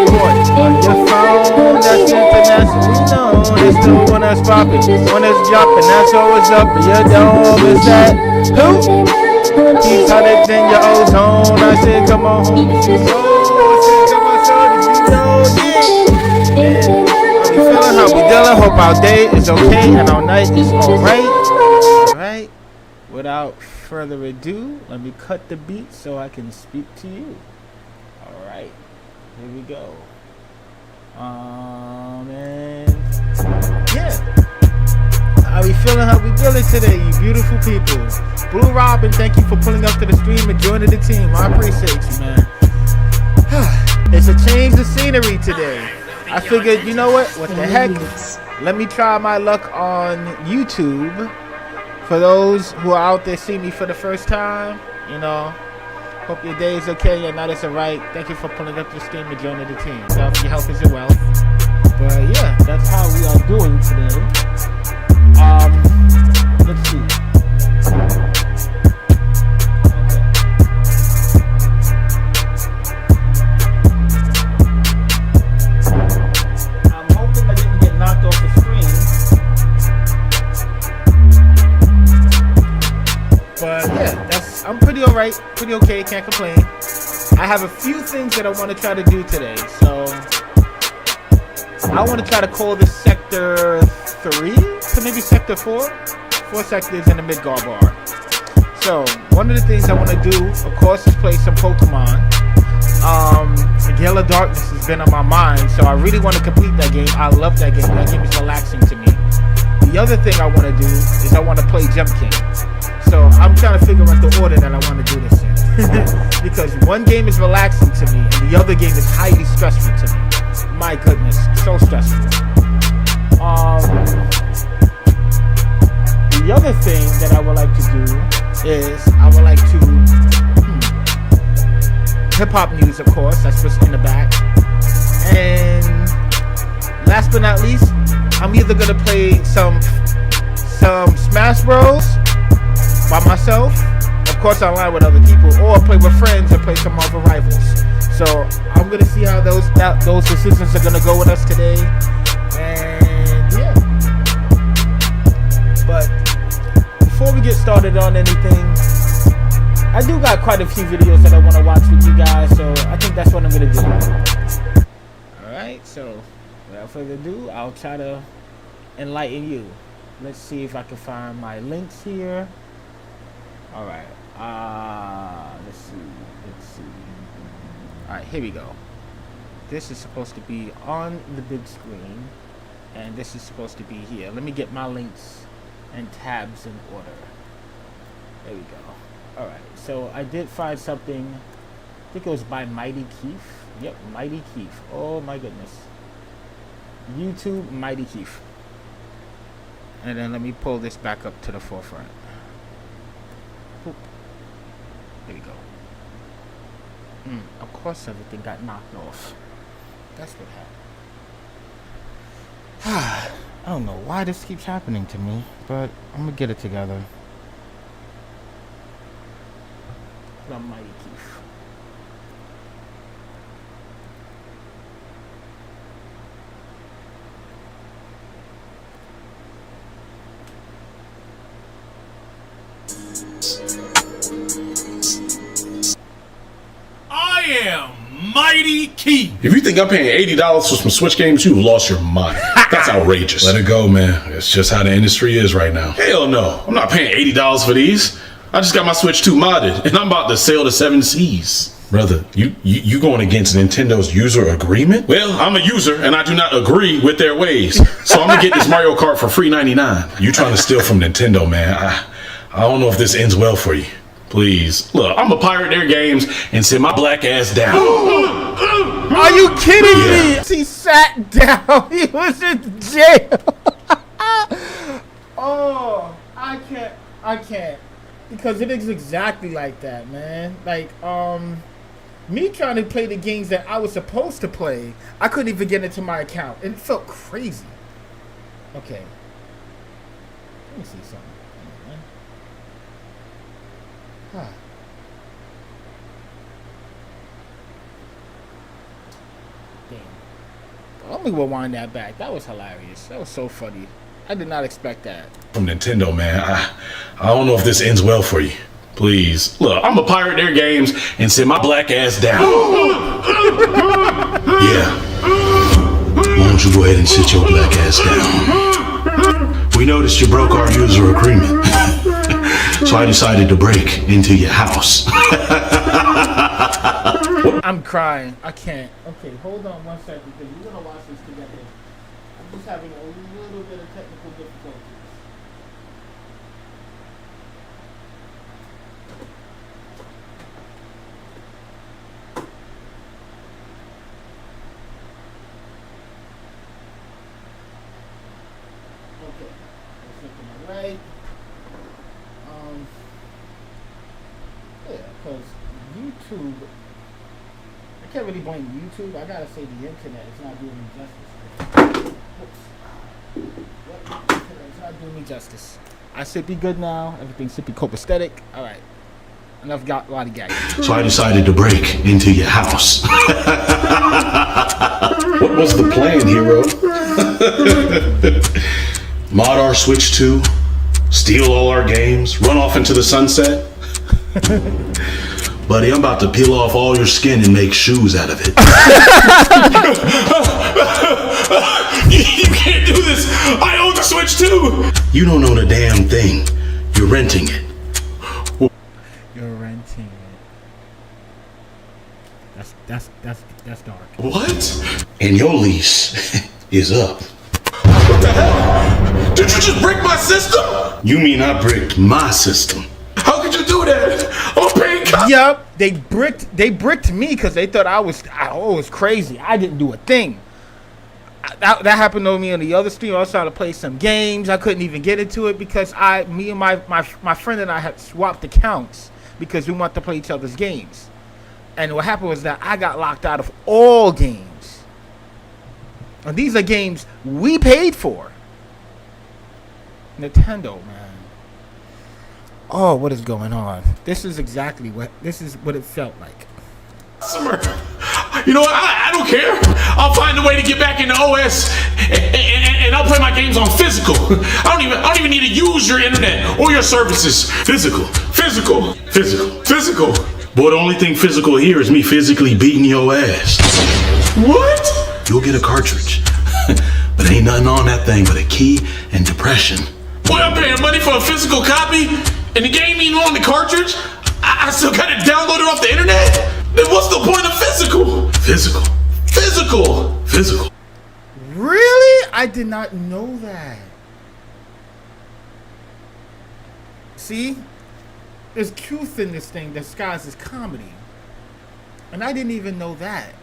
report on your phone. That's internationally known. It's the one that's popping, one that's dropping. That's always up. Your dome is that who? Keeps hotter than your ozone. I said, come on home. I said, come on, so did you know? Yeah. How we feeling? How we dealing? Hope our day is okay and our night is alright. Alright. Without further ado, let me cut the beat so I can speak to you. Alright. Here we go. And yeah. How we feeling? How we dealing today, you beautiful people? Blue Robin, thank you for pulling up to the stream and joining the team. I appreciate you, man. It's a change of scenery today. I figured, you know what the heck? Let me try my luck on YouTube. For those who are out there seeing me for the first time, you know, hope your day is okay, your night is alright. Thank you for pulling up the stream and joining the team. Your health is your wealth. But yeah, that's how we are doing today. Let's see. I'm hoping I didn't get knocked off the screen. But yeah, I'm pretty alright, pretty okay, can't complain. I have a few things that I want to try to do today. So I want to try to call this sector 3 to maybe sector 4. 4 sectors in the Midgar Bar. So one of the things I want to do, of course, is play some Pokemon. Gale of Darkness has been on my mind, so I really want to complete that game. I love that game. That game is relaxing to me. The other thing I want to do is I want to play Jump King. So I'm trying to figure out the order that I want to do this in. Because one game is relaxing to me and the other game is highly stressful to me. My goodness, so stressful. The other thing that I would like to do is I would like to hip-hop news, of course. That's what's in the back. And last but not least, I'm either going to play some Smash Bros by myself, of course online with other people, or play with friends and play some Marvel Rivals. So I'm gonna see how those decisions are gonna go with us today. And yeah. But before we get started on anything, I do got quite a few videos that I want to watch with you guys, so I think that's what I'm gonna do. Alright, so without further ado, I'll try to enlighten you. Let's see if I can find my links here. Alright, let's see. Alright, here we go. This is supposed to be on the big screen, and this is supposed to be here. Let me get my links and tabs in order. There we go. Alright, so I did find something. I think it was by Mighty Keith. Yep, Mighty Keith. Oh my goodness. YouTube Mighty Keith. And then let me pull this back up to the forefront. Oop. There we go. Of course everything got knocked off. That's what happened. I don't know why this keeps happening to me, but I'm gonna get it together. From Mighty Keith. I am Mighty Keith. If you think I'm paying $80 for some Switch games, you've lost your mind. That's outrageous. Let it go, man. It's just how the industry is right now. Hell no. I'm not paying $80 for these. I just got my Switch 2 modded, and I'm about to sail the 7 seas. Brother, you going against Nintendo's user agreement? Well, I'm a user, and I do not agree with their ways. So I'm gonna get this Mario Kart for free $99. You trying to steal from Nintendo, man. I don't know if this ends well for you. Please. Look, I'm gonna pirate their games and send my black ass down. Are you kidding me? He sat down. He was in jail. Oh, I can't. Because it is exactly like that, man. Like, me trying to play the games that I was supposed to play, I couldn't even get into my account. And it felt crazy. Okay. Let me see something. Damn. Let me rewind that back. That was hilarious. That was so funny. I did not expect that. From Nintendo, man. I don't know if this ends well for you. Please. Look, I'm gonna pirate their games and send my black ass down. Yeah. Why don't you go ahead and sit your black ass down? We noticed you broke our user agreement. So I decided to break into your house. I'm crying. I can't. Okay, hold on one second because we're gonna watch this together. I'm just having a little bit of technical difficulties. Okay, let's look to my right. Yeah, because YouTube, I can't really blame YouTube. I gotta say the internet is not doing me justice. Whoops. The internet is not doing me justice. I should be good now. Everything should be copacetic. All right. Enough got a lot of gagging. So I decided to break into your house. What was the plan, hero? Mod our Switch 2, steal all our games, run off into the sunset? Buddy, I'm about to peel off all your skin and make shoes out of it. You can't do this! I own the Switch 2! You don't own a damn thing. You're renting it. You're renting it. That's dark. What? And your lease is up. What the hell? Did you just break my system? You mean I bricked my system? How could you do that? I'm paying cops. Yup, they bricked me because they thought I was crazy. I didn't do a thing. That happened to me on the other stream. I was trying to play some games. I couldn't even get into it because me and my friend and I had swapped accounts because we wanted to play each other's games. And what happened was that I got locked out of all games. And these are games we paid for. Nintendo, man. Oh, what is going on? This is what it felt like. You know what? I don't care. I'll find a way to get back into OS, and I'll play my games on physical. I don't even need to use your internet or your services. Physical. Boy, the only thing physical here is me physically beating your ass. What? You'll get a cartridge, but ain't nothing on that thing but a key and depression. Boy, I'm paying money for a physical copy, and the game ain't on the cartridge. I still gotta download it off the internet? Then what's the point of physical? Physical. Really? I did not know that. See? There's truth in this thing disguised as comedy. And I didn't even know that.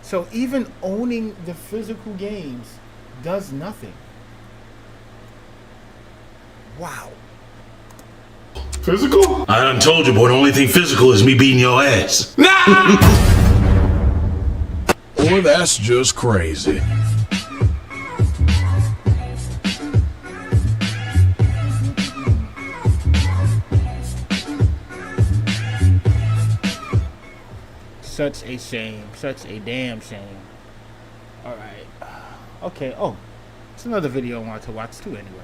So even owning the physical games does nothing. Wow. Physical? I done told you, boy, the only thing physical is me beating your ass. Nah! Or that's just crazy. Such a shame. Such a damn shame. Alright. Okay, oh. It's another video I wanted to watch too anyway.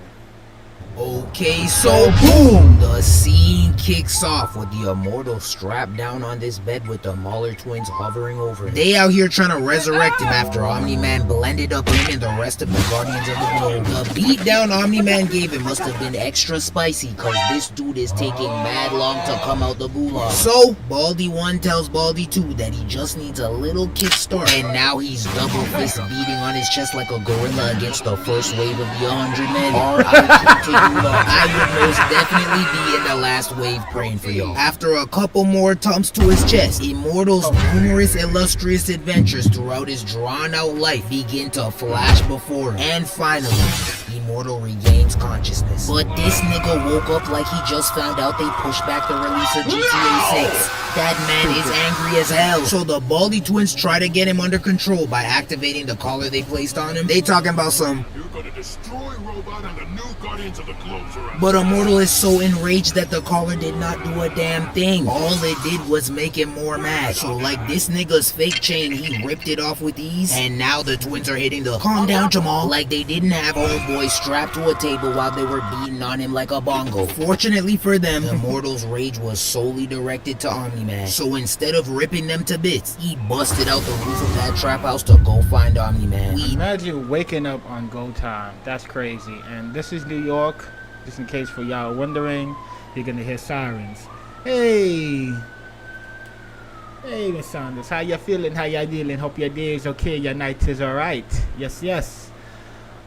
Okay, so boom! The scene kicks off with the immortal strapped down on this bed with the Mauler twins hovering over him. They out here trying to resurrect him after Omni-Man blended up him and the rest of the Guardians of the Globe. The beatdown Omni-Man gave him must have been extra spicy, cause this dude is taking mad long to come out the gulag. So, Baldy 1 tells Baldy 2 that he just needs a little kickstart, and now he's double fist beating on his chest like a gorilla against the first wave of the 100 men. R.I.P. I would most definitely be in the last wave praying for y'all. After a couple more thumps to his chest, Immortal's numerous illustrious adventures throughout his drawn-out life begin to flash before him. And finally, Immortal regains consciousness. But this nigga woke up like he just found out they pushed back the release of GTA 6. That man is angry as hell. So the Baldy twins try to get him under control by activating the collar they placed on him. They talking about some, destroy robot and the new Guardians of the Globes are But Immortal is so enraged that the caller did not do a damn thing. All it did was make him more mad. So like this nigga's fake chain, he ripped it off with ease. And now the twins are hitting the calm down Jamal like they didn't have homeboy strapped to a table while they were beating on him like a bongo. Fortunately for them, Immortal's rage was solely directed to Omni-Man. So instead of ripping them to bits, he busted out the roof of that trap house to go find Omni-Man. Imagine waking up on go time. That's crazy. And this is New York. Just in case for y'all wondering, you're gonna hear sirens. Hey, Miss Saunders, how you feeling? How you dealing? Hope your day is okay. Your night is alright. Yes.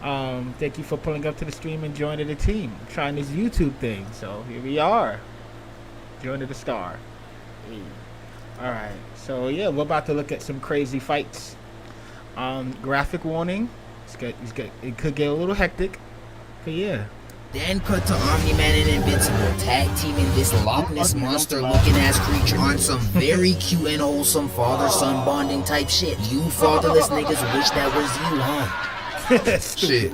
Thank you for pulling up to the stream and joining the team. I'm trying this YouTube thing, so here we are. Joining the star. Hey. All right. So yeah, we're about to look at some crazy fights. Graphic warning. It could get a little hectic, but yeah. Then cut to Omni-Man and Invincible tag teaming this Loch Ness monster looking ass creature on some very cute and wholesome father-son bonding type shit. You fatherless niggas wish that was you, huh? Shit,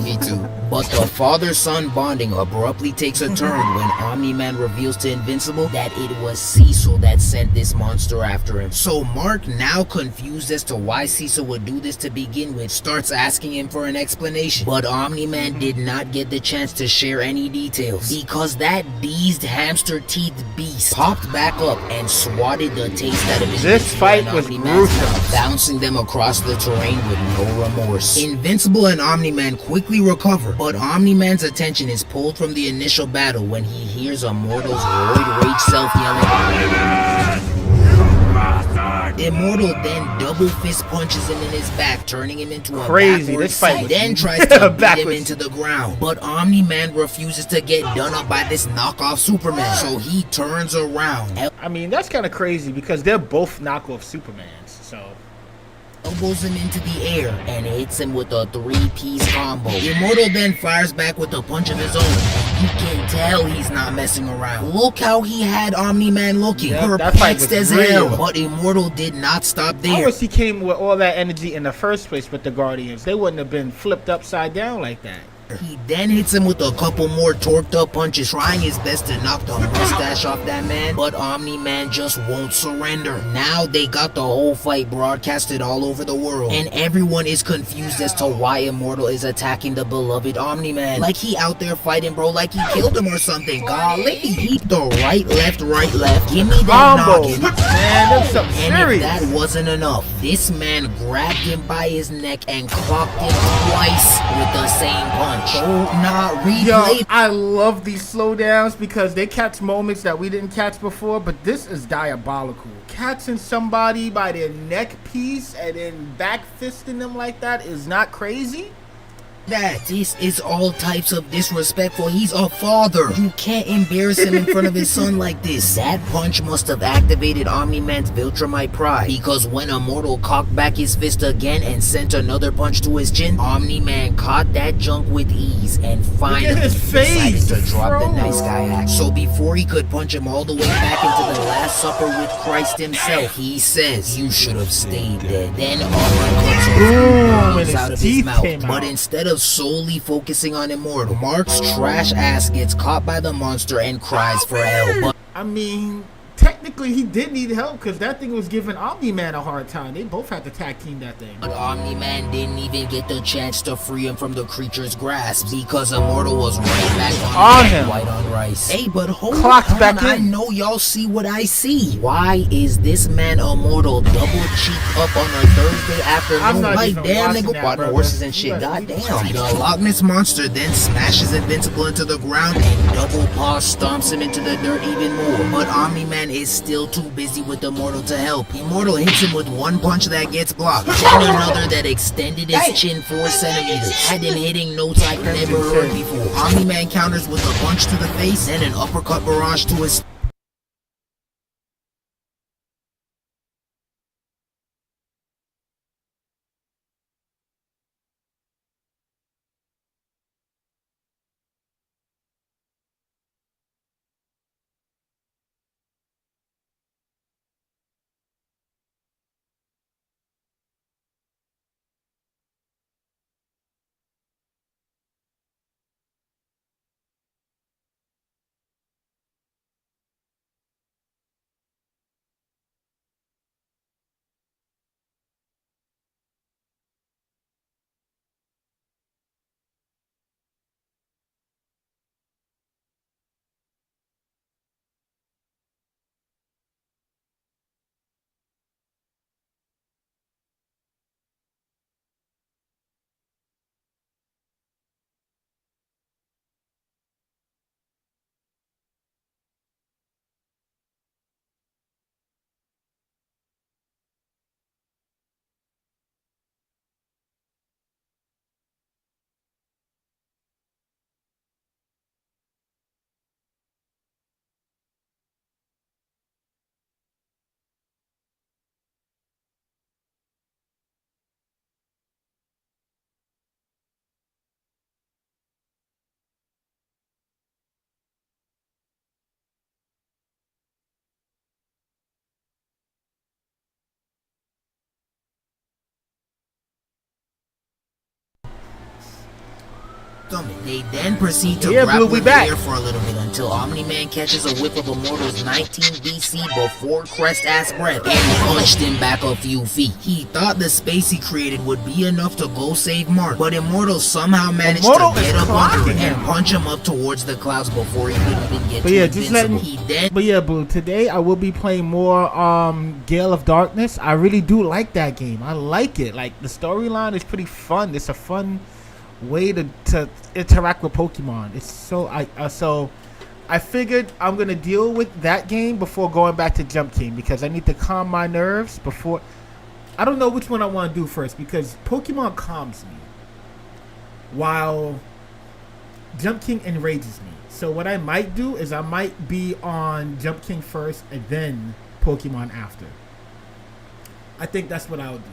me too. But the father-son bonding abruptly takes a turn when Omni-Man reveals to Invincible that it was Cecil that sent this monster after him. So Mark, now confused as to why Cecil would do this to begin with, starts asking him for an explanation. But Omni-Man did not get the chance to share any details because that beezed hamster-teethed beast popped back up and swatted the taste out of his This fight was gruesome, bouncing them across the terrain with no remorse. Invincible and Omni-Man quickly recover, but Omni-Man's attention is pulled from the initial battle when he hears Immortal's roid rage self yelling. Immortal then double fist punches him in his back, turning him into a backwards this fight seat, then tries to beat him into the ground. But Omni-Man refuses to get done up by this knockoff Superman, so he turns around. I mean, that's kind of crazy because they're both knockoff Supermans, so. Elbows him into the air and hits him with a three-piece combo. Immortal then fires back with a punch of his own. You can tell he's not messing around. Look how he had Omni-Man looking, perplexed as hell. But Immortal did not stop there. I wish he came with all that energy in the first place with the Guardians. They wouldn't have been flipped upside down like that. He then hits him with a couple more torqued up punches, trying his best to knock the mustache off that man, but Omni-Man just won't surrender. Now they got the whole fight broadcasted all over the world, and everyone is confused as to why Immortal is attacking the beloved Omni-Man. Like he out there fighting, bro, like he killed him or something. Golly. He the right, left, give me that noggin. Man, that's something and serious. If that wasn't enough, this man grabbed him by his neck and clocked him twice with the same punch. Oh, not replay. Yo, I love these slowdowns because they catch moments that we didn't catch before, but this is diabolical. Catching somebody by their neck piece and then back fisting them like that is not crazy. This is all types of disrespectful. He's a father. You can't embarrass him in front of his son like this. That punch must have activated Omni-Man's Viltrumite pride, because when Immortal cocked back his fist again and sent another punch to his chin, Omni-Man caught that junk with ease and finally decided to drop the nice guy act. So before he could punch him all the way back into the Last Supper with Christ himself, he says, "You should have stayed dead." Then Omni comes out of his mouth, but instead of solely focusing on Immortal, Mark's trash ass gets caught by the monster and cries for help. But I mean, technically he did need help because that thing was giving Omni-Man a hard time. They both had to tag team that thing. But Omni-Man didn't even get the chance to free him from the creature's grasp because Immortal was right back on him, white on rice. Hey, but hold on, back in. I know y'all see what I see. Why is this man Immortal double cheeked up on a Thursday afternoon? Like, damn, nigga, water horses and shit, goddamn. The Loch Ness monster then smashes Invincible into the ground and double paw stomps him into the dirt even more. But Omni-Man is still too busy with Immortal to help. Immortal hits him with one punch that gets blocked, then another that extended his chin 4 centimeters. Had him hitting notes I've never heard before. Omni-Man counters with a punch to the face, then an uppercut barrage to his stomach. They then proceed to Yeah, grapple Blue, we in the back. air for a little bit until Omni-Man catches a whiff of Immortal's 19 BC before crest-ass breath and punched him back a few feet. He thought the space he created would be enough to go save Mark, but Immortal somehow managed Immortal to is get up under clocking it and him. punch him up towards the clouds before he could even get But to yeah, just Invincible. letting. He then But yeah, Blue. Today I will be playing more Gale of Darkness. I really do like that game. I like it. Like the storyline is pretty fun. It's a fun way to interact with Pokemon. It's so I figured I'm gonna deal with that game before going back to Jump King because I need to calm my nerves before. I don't know which one I want to do first because Pokemon calms me, while Jump King enrages me. So what I might do is I might be on Jump King first and then Pokemon after. I think that's what I'll do.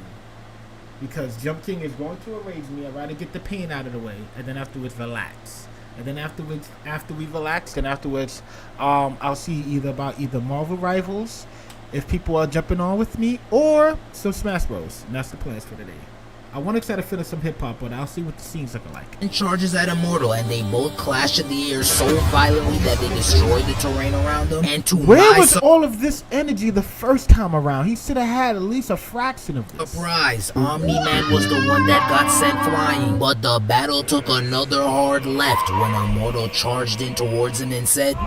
Because Jump King is going to enrage me. I'd rather get the pain out of the way and then afterwards relax. And then after we relax, then afterwards I'll see either Marvel Rivals, if people are jumping on with me, or some Smash Bros. And that's the plans for today. I want to try to finish some hip-hop, but I'll see what the scenes look like. charges at Immortal, and they both clash in the air so violently that they destroy the terrain around them. And to Where my was all of this energy the first time around? He should have had at least a fraction of this. surprise, Omni-Man was the one that got sent flying. But the battle took another hard left when Immortal charged in towards him and said,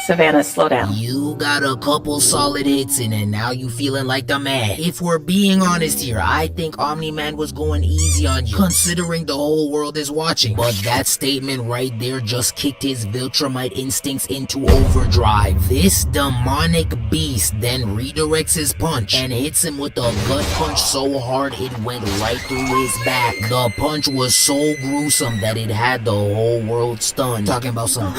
Savannah, slow down. "You got a couple solid hits in and now you feeling like the man." If we're being honest here, I think Omni-Man was going easy on you, considering the whole world is watching. But that statement right there just kicked his Viltrumite instincts into overdrive. This demonic beast then redirects his punch and hits him with a gut punch so hard it went right through his back. The punch was so gruesome that it had the whole world stunned. Talking about some,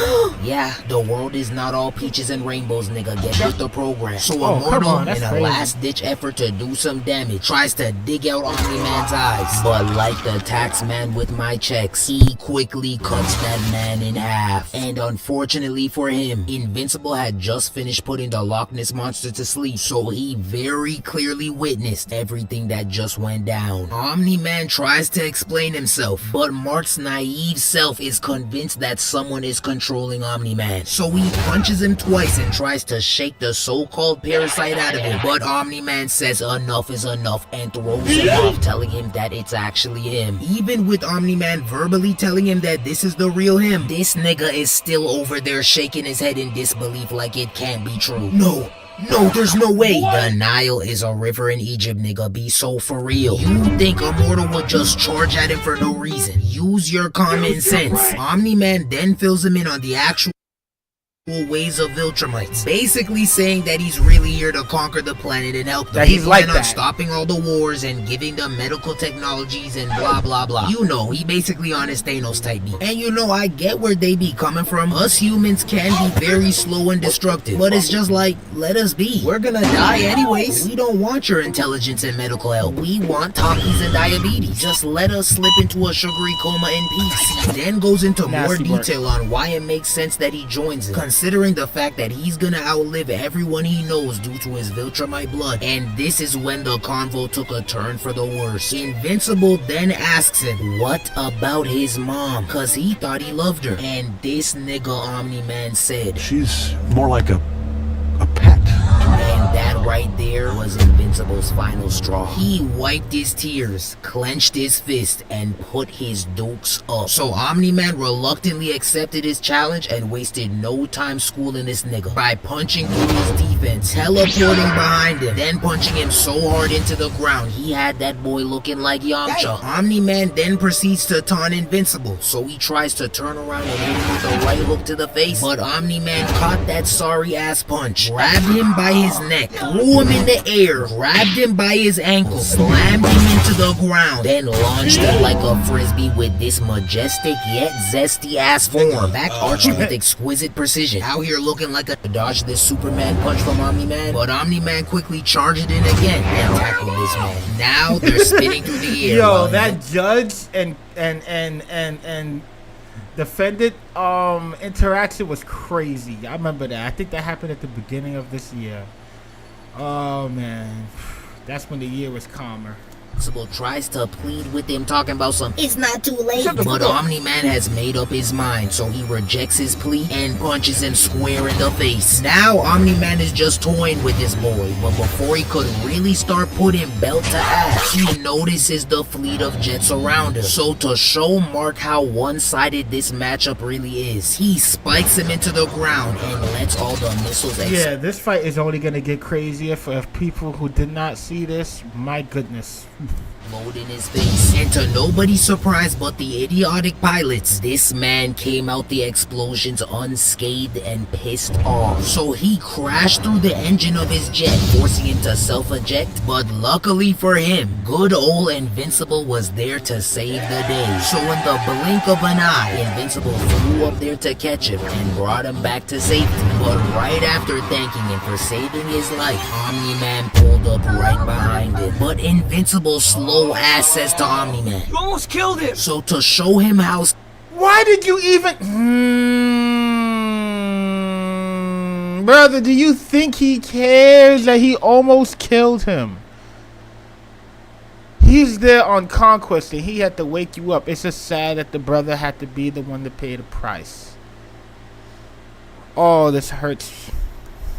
yeah, the world is not all peaches and rainbows, nigga. Get with the program. So Oh, come Immortal, on, that's in a crazy. last-ditch effort to do some damage, tries to dig out Omni-Man's eyes. But like the tax man with my checks, he quickly cuts that man in half. And unfortunately for him, Invincible had just finished putting the Loch Ness Monster to sleep, so he very clearly witnessed everything that just went down. Omni-Man tries to explain himself, but Mark's naive self is convinced that someone is controlling Omni-Man. So he punches him twice and tries to shake the so-called parasite out of him, but Omni-Man says enough is enough and throws him off, telling him that it's actually him. Even with Omni-Man verbally telling him that this is the real him, this nigga is still over there shaking his head in disbelief like it can't be true. No, there's no way. The Nile is a river in Egypt, nigga. Be so for real. You think Immortal would just charge at him for no reason? Use your common sense. Omni-Man then fills him in on the actual ways of Viltrumites, basically saying that he's really here to conquer the planet and help them. That he's like on that. stopping all the wars and giving them medical technologies and blah blah blah. You know, he basically on his Thanos type beat. And you know, I get where they be coming from. Us humans can be very slow and destructive, but it's just like, let us be. We're gonna die anyways. We don't want your intelligence and medical help. We want talkies and diabetes. Just let us slip into a sugary coma in peace. He then goes into more Nasty work. detail on why it makes sense that he joins it, considering the fact that he's gonna outlive everyone he knows due to his Viltrumite blood. And this is when the convo took a turn for the worse. Invincible then asks him, what about his mom? Cause he thought he loved her. And this nigga Omni-Man said, She's more like a pet. and that right there was Invincible's final straw. He wiped his tears, clenched his fist, and put his dukes up. So Omni-Man reluctantly accepted his challenge and wasted no time schooling this nigga by punching through his defense, teleporting behind him, then punching him so hard into the ground he had that boy looking like Yamcha. Omni-Man then proceeds to taunt Invincible, so he tries to turn around and hit him with a right hook to the face, but Omni-Man caught that sorry ass punch, grabbed him by his neck, threw him in the air, grabbed him by his ankle, slammed him into the ground, then launched him like a frisbee with this majestic yet zesty ass form, back arching with exquisite precision. Out here looking like a dodge this Superman punch from Omni-Man, but Omni-Man quickly charged in again and tackled this man. Now they're spinning through the air. Yo, while that judge and defendant interaction was crazy. I remember that. I think that happened at the beginning of this year. Oh man, that's when the year was calmer. Invincible tries to plead with him, talking about some It's not too late. but Omni-Man has made up his mind, so he rejects his plea and punches him square in the face. Now Omni-Man is just toying with his boy, but before he could really start putting belt to ass, he notices the fleet of jets around him. So to show Mark how one-sided this matchup really is, he spikes him into the ground and lets all the missiles Yeah, this fight is only gonna get crazier for people who did not see this. My goodness. explode in his face. And to nobody's surprise but the idiotic pilots, this man came out the explosions unscathed and pissed off. So he crashed through the engine of his jet, forcing him to self-eject. But luckily for him, good old Invincible was there to save the day. So in the blink of an eye, Invincible flew up there to catch him and brought him back to safety. But right after thanking him for saving his life, Omni-Man pulled up right behind him. But Invincible slow ass says to Omni-Man, You almost killed him! so to show him how Why did you even... Brother, do you think he cares that he almost killed him? He's there on Conquest and he had to wake you up. It's just sad that the brother had to be the one to pay the price. Oh, this hurts.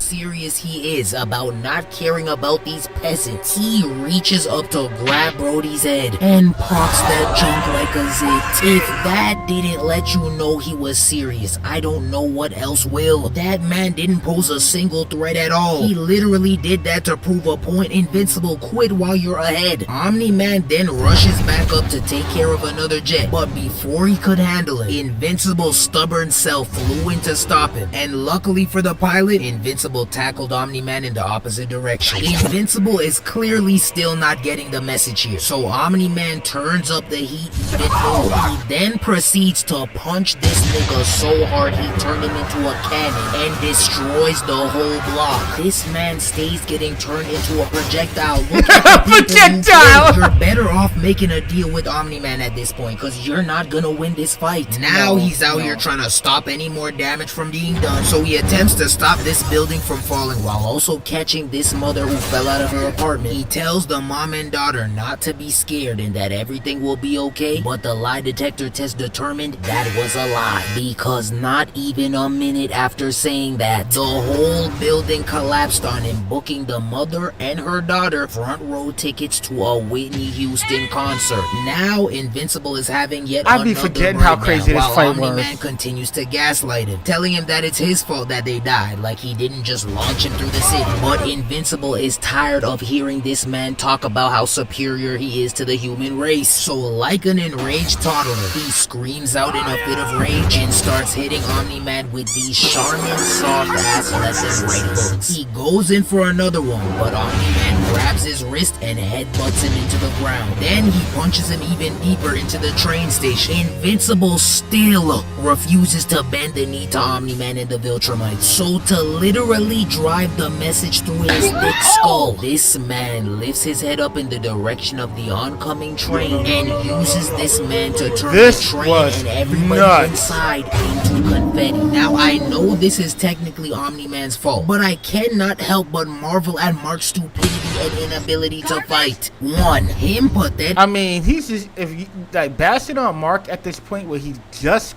serious he is about not caring about these peasants. He reaches up to grab Brody's head and pops that junk like a zit. If that didn't let you know he was serious, I don't know what else will. That man didn't pose a single threat at all. He literally did that to prove a point. Invincible, quit while you're ahead. Omni-Man then rushes back up to take care of another jet, but before he could handle it, Invincible's stubborn self flew in to stop him, and luckily for the pilot, Invincible tackled Omni-Man in the opposite direction. Invincible is clearly still not getting the message here, so Omni-Man turns up the heat even more. He then proceeds to punch this nigga so hard he turned him into a cannon and destroys the whole block. This man stays getting turned into a projectile. Look at the people you killed. You're better off making a deal with Omni-Man at this point, because you're not gonna win this fight. Now he's out here trying to stop any more damage from being done, so he attempts to stop this building from falling while also catching this mother who fell out of her apartment. He tells the mom and daughter not to be scared and that everything will be okay, but the lie detector test determined that was a lie, because not even a minute after saying that, the whole building collapsed on him, booking the mother and her daughter front row tickets to a Whitney Houston concert. Now Invincible is having yet I'd be another forgetting how breakdown, crazy this while fight Omni-Man was. continues to gaslight him, telling him that it's his fault that they died, like he didn't just launch him through the city. But Invincible is tired of hearing this man talk about how superior he is to the human race. So like an enraged toddler, he screams out in a fit of rage and starts hitting Omni-Man with these Charmin soft ass lesson rainbows. He goes in for another one, but Omni-Man grabs his wrist and headbutts him into the ground. Then he punches him even deeper into the train station. Invincible still refuses to bend the knee to Omni-Man and the Viltrumites. So to literally drive the message through his thick skull, this man lifts his head up in the direction of the oncoming train and uses this man to turn the train and everybody inside into confetti. Now I know this is technically Omni-Man's fault, but I cannot help but marvel at Mark's stupidity and inability to fight. One, him pathetic. I mean, he's just, if you like bashing on Mark at this point where he just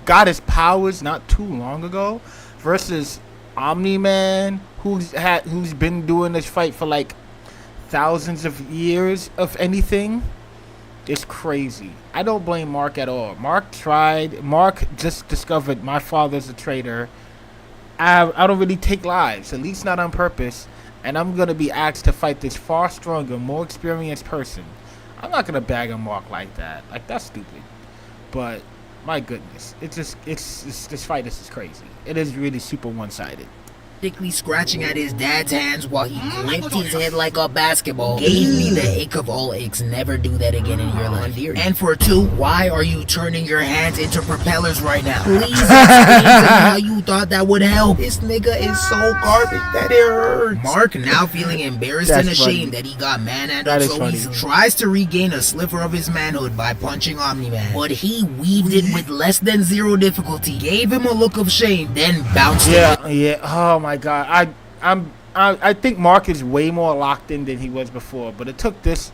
got his powers not too long ago, versus Omni-Man, who's been doing this fight for like thousands of years of anything. It's crazy. I don't blame Mark at all. Mark just discovered my father's a traitor. I don't really take lives, at least not on purpose. And I'm going to be asked to fight this far stronger, more experienced person. I'm not going to bag on Mark like that. Like, that's stupid. But, my goodness. This fight is crazy. It is really super one-sided. Scratching at his dad's hands while he gripped his head like a basketball gave me the ick of all icks. Never do that again in your life. And for two, why are you turning your hands into propellers right now? Please explain to me how you thought that would help. This nigga is so garbage that it hurts. Mark, now feeling embarrassed and ashamed that he got manhandled so easily, tries to regain a sliver of his manhood by punching Omni-Man, but he weaved it with less than zero difficulty, gave him a look of shame, then bounced him. Yeah. Oh my God. I think Mark is way more locked in than he was before, but it took this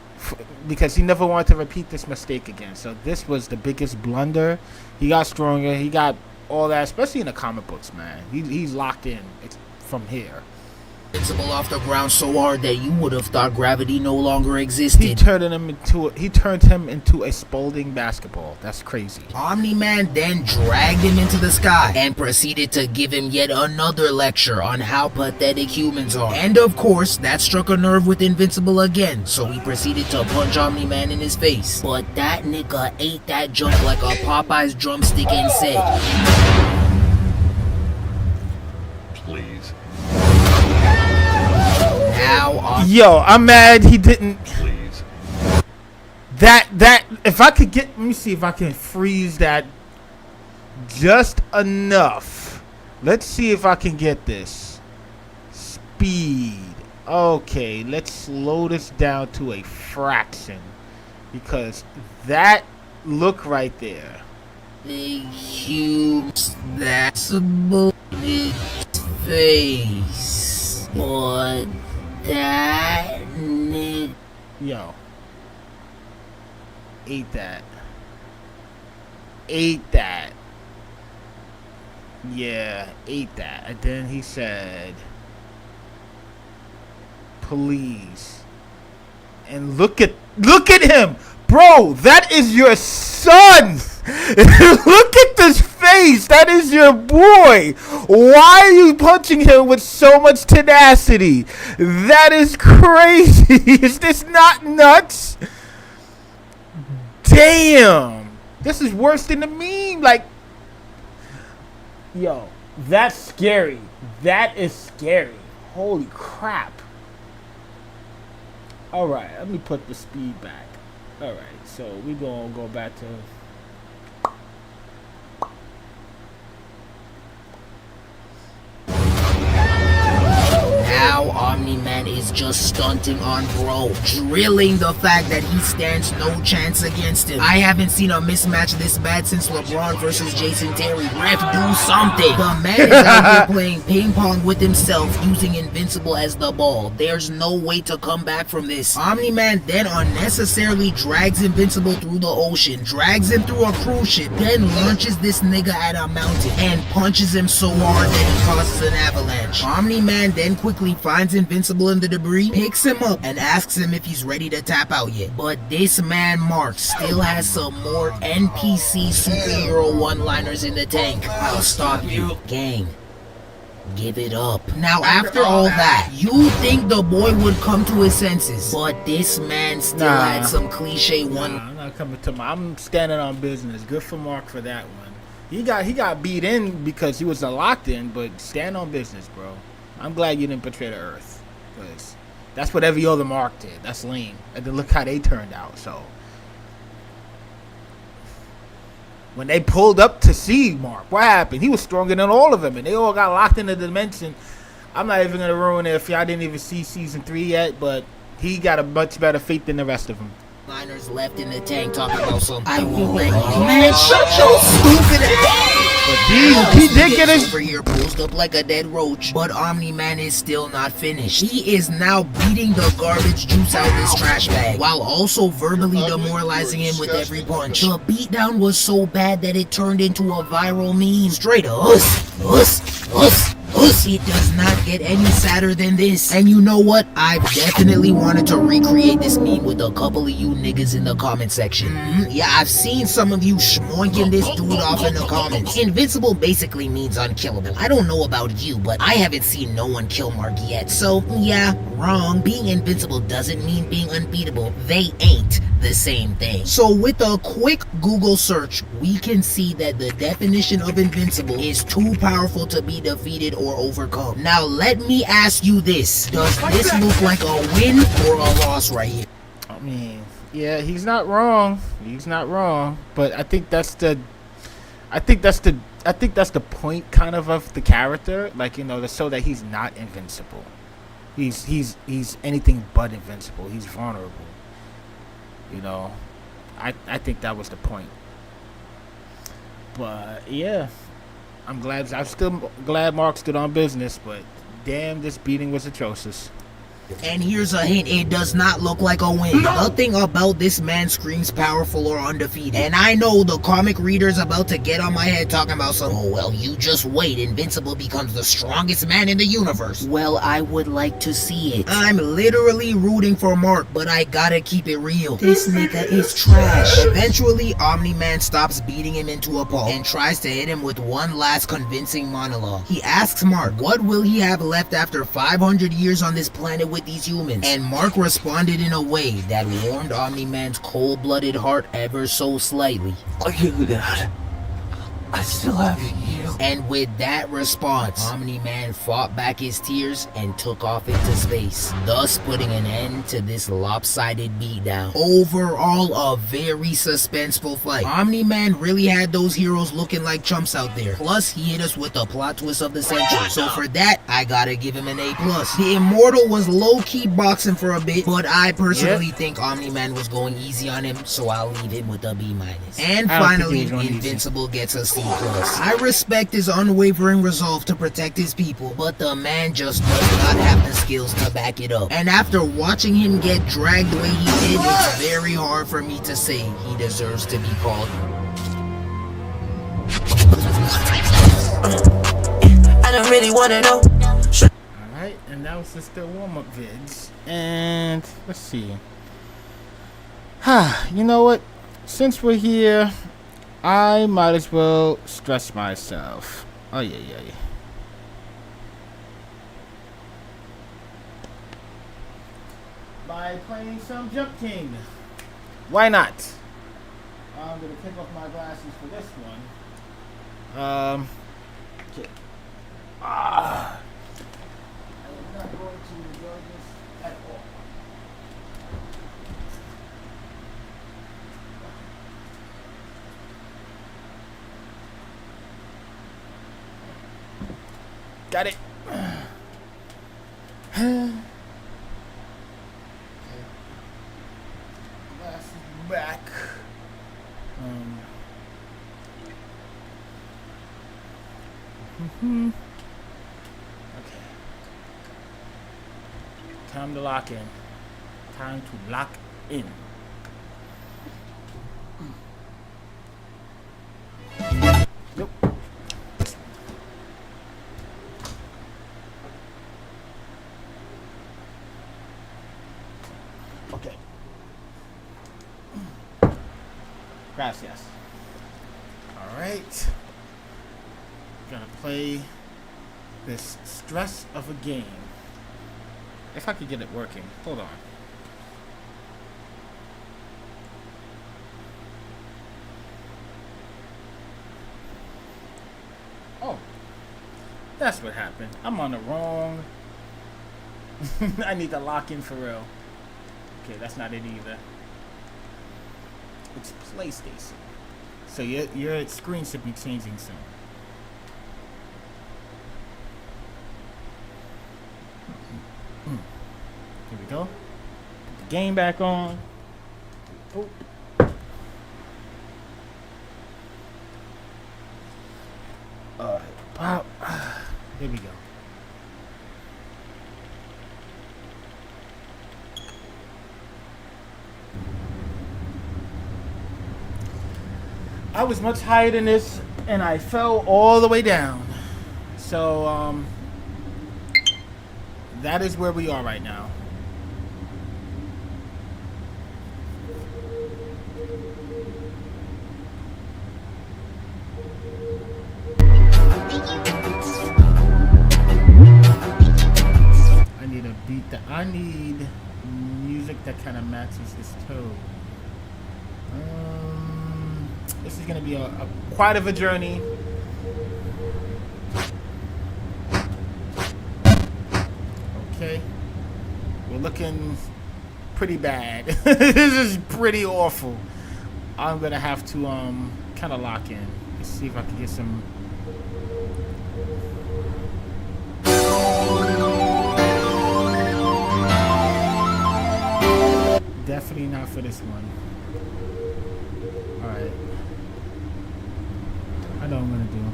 because he never wanted to repeat this mistake again. So this was the biggest blunder. He got stronger. He got all that, especially in the comic books, man. He's locked in from here. Invincible off the ground so hard that you would have thought gravity no longer existed. He turned him into a Spalding basketball. That's crazy. Omni-Man then dragged him into the sky and proceeded to give him yet another lecture on how pathetic humans are. And of course, that struck a nerve with Invincible again, so he proceeded to punch Omni-Man in his face. But that nigga ate that junk like a Popeye's drumstick and said, Please. Yo, I'm mad he didn't. Please. That if I could get, let me see if I can freeze that just enough. Let's see if I can get this. Speed. Okay, let's slow this down to a fraction, because that look right there. big, huge, that's a bullet face. But that nigga. Yo. Ate that. Ate that. Yeah, ate that. And then he said, please. And look at him. Bro, that is your son. Look at this face. That is your boy. Why are you punching him with so much tenacity? That is crazy. Is this not nuts? Damn. This is worse than the meme. Like, yo, that's scary. That is scary. Holy crap. Alright, let me put the speed back. Alright, so we gonna go back to... Now Omni-Man is just stunting on bro, drilling the fact that he stands no chance against him. I haven't seen a mismatch this bad since LeBron versus Jason Terry. Ref, do something. The man is out here playing ping pong with himself, using Invincible as the ball. There's no way to come back from this. Omni-Man then unnecessarily drags Invincible through the ocean, drags him through a cruise ship, then launches this nigga at a mountain and punches him so hard that he causes an avalanche. Omni-Man then quickly finds Invincible in the debris, picks him up, and asks him if he's ready to tap out yet. But this man Mark still has some more NPC superhero one-liners in the tank. I'll stop you, gang. Give it up. Now after all that, you think the boy would come to his senses, but this man still had some cliche one. I'm not coming to my... I'm standing on business. Good for Mark for that one. He got beat in because he was locked in, but stand on business, bro. I'm glad you didn't betray the Earth, because that's what every other Mark did. That's lame. And then look how they turned out. So when they pulled up to see Mark, what happened? He was stronger than all of them, and they all got locked in the dimension. I'm not even gonna ruin it if y'all didn't even see season 3 yet, but he got a much better fate than the rest of them. Liners left in the tank talking about something. I will let you. Man, shut your stupid ass. But he did get his... Over here posed up like a dead roach, but Omni-Man is still not finished. He is now beating the garbage juice out this trash bag, while also verbally demoralizing him with every punch. The beatdown was so bad that it turned into a viral meme. Straight up. It does not get any sadder than this. And you know what? I've definitely wanted to recreate this meme with a couple of you niggas in the comment section. Yeah, I've seen some of you schmoinking this dude off in the comments. Invincible basically means unkillable. I don't know about you, but I haven't seen no one kill Mark yet. So, yeah, wrong. Being invincible doesn't mean being unbeatable. They ain't the same thing. So with a quick Google search, we can see that the definition of invincible is too powerful to be defeated or overcome. Now let me ask you this. Does this look like a win or a loss right here? I mean, yeah, he's not wrong. He's not wrong. But I think that's the point kind of the character, like, you know, so that he's not invincible. He's anything but invincible. He's vulnerable. You know, I think that was the point. But yeah, I'm still glad Mark stood on business, but damn, this beating was atrocious. And here's a hint, it does not look like a win. Nothing about this man screams powerful or undefeated. And I know the comic reader's about to get on my head talking about some, oh well, you just wait, Invincible becomes the strongest man in the universe. Well, I would like to see it. I'm literally rooting for Mark, but I gotta keep it real. This nigga is trash. Eventually, Omni-Man stops beating him into a pulp and tries to hit him with one last convincing monologue. He asks Mark, what will he have left after 500 years on this planet with these humans? And Mark responded in a way that warmed Omni-Man's cold-blooded heart ever so slightly. Are you Dad? I still have you. And with that response, Omni-Man fought back his tears and took off into space, thus putting an end to this lopsided beatdown. Overall, a very suspenseful fight. Omni-Man really had those heroes looking like chumps out there. Plus, he hit us with the plot twist of the century. So for that, I gotta give him an A+. The Immortal was low-key boxing for a bit, but I personally think Omni-Man was going easy on him, so I'll leave him with a B-. And finally, Invincible gets a C+. I respect his unwavering resolve to protect his people, but the man just does not have the skills to back it up. And after watching him get dragged the way he did, it's very hard for me to say he deserves to be called. I don't really want to know. Alright, and that was just the warm-up vids. And let's see. You know what? Since we're here, I might as well stress myself. Oh yeah. By playing some Jump King. Why not? I'm gonna take off my glasses for this one. Okay. I am not going to enjoy this at all. Got it. Glasses back. Okay. Time to lock in. Time to lock in. Nope. Okay. Gracias. All right. Gonna play this stress of a game. If I could get it working. Hold on. Oh. That's what happened. I'm on the wrong. I need to lock in for real. Okay, that's not it either. It's PlayStation. So your screen should be changing soon. Here we go. Put the game back on. Oh. Wow. There we go. I was much higher than this, and I fell all the way down. So, that is where we are right now. I need music that kind of matches his tone. This is gonna be a quite of a journey. Okay, we're looking pretty bad. This is pretty awful. I'm gonna have to kind of lock in. Let's see if I can get some. Definitely not for this one. Alright. I know what I'm gonna do.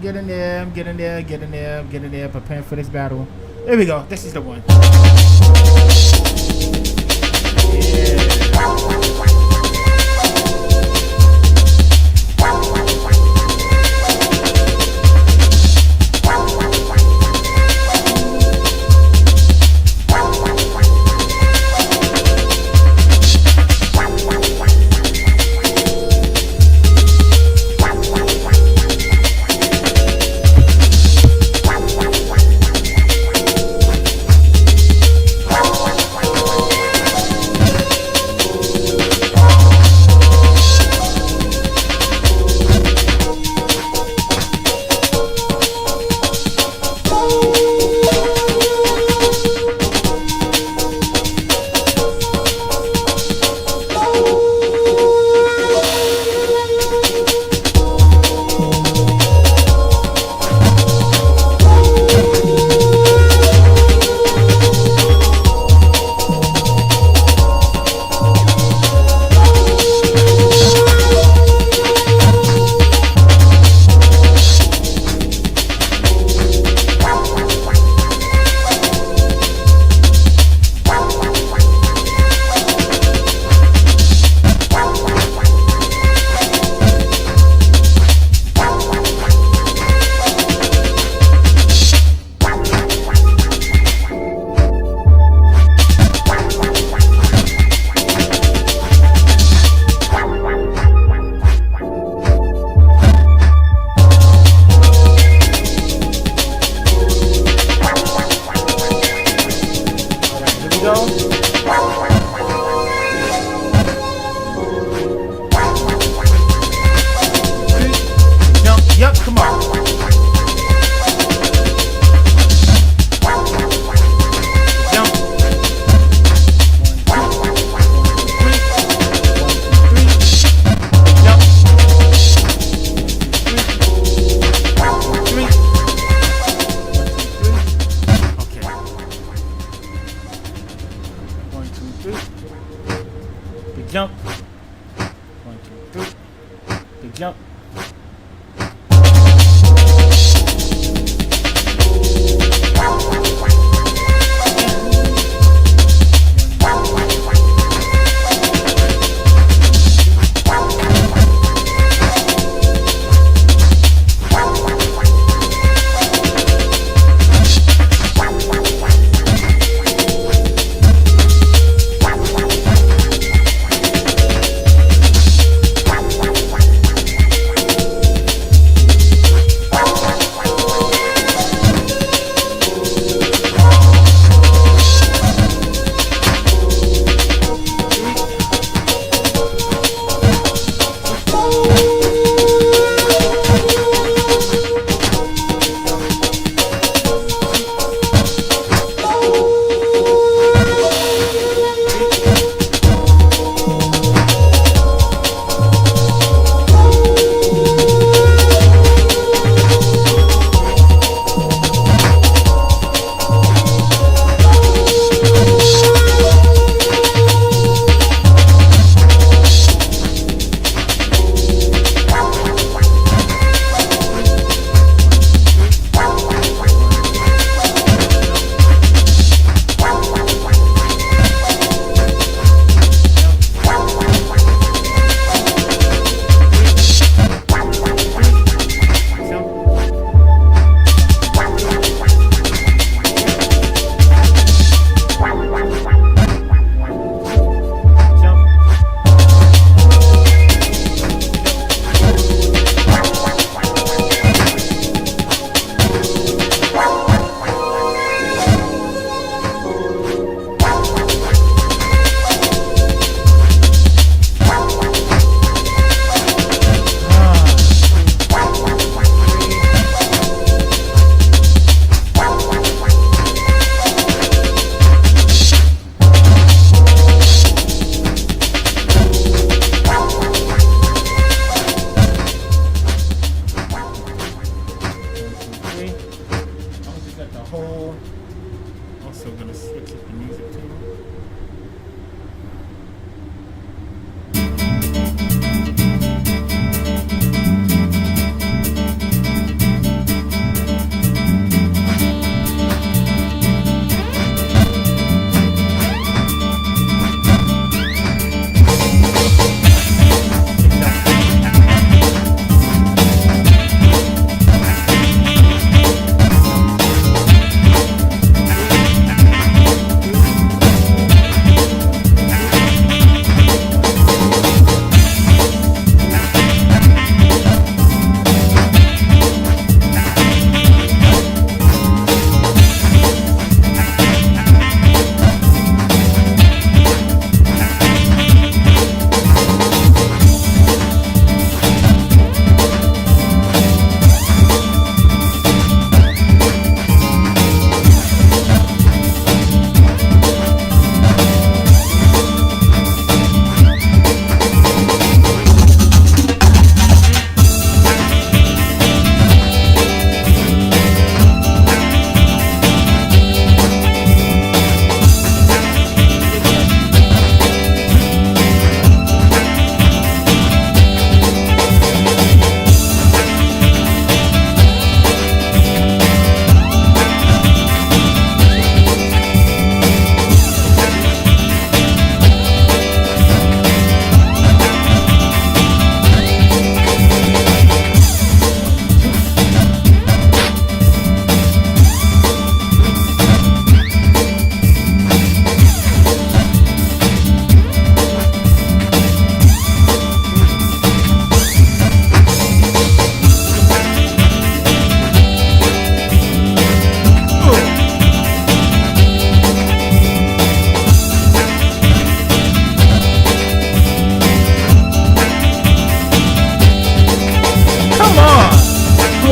getting there. I'm getting there. Getting there. I'm getting there. Preparing for this battle. There we go. This is the one. Jump. 1, 2, 3. Big jump.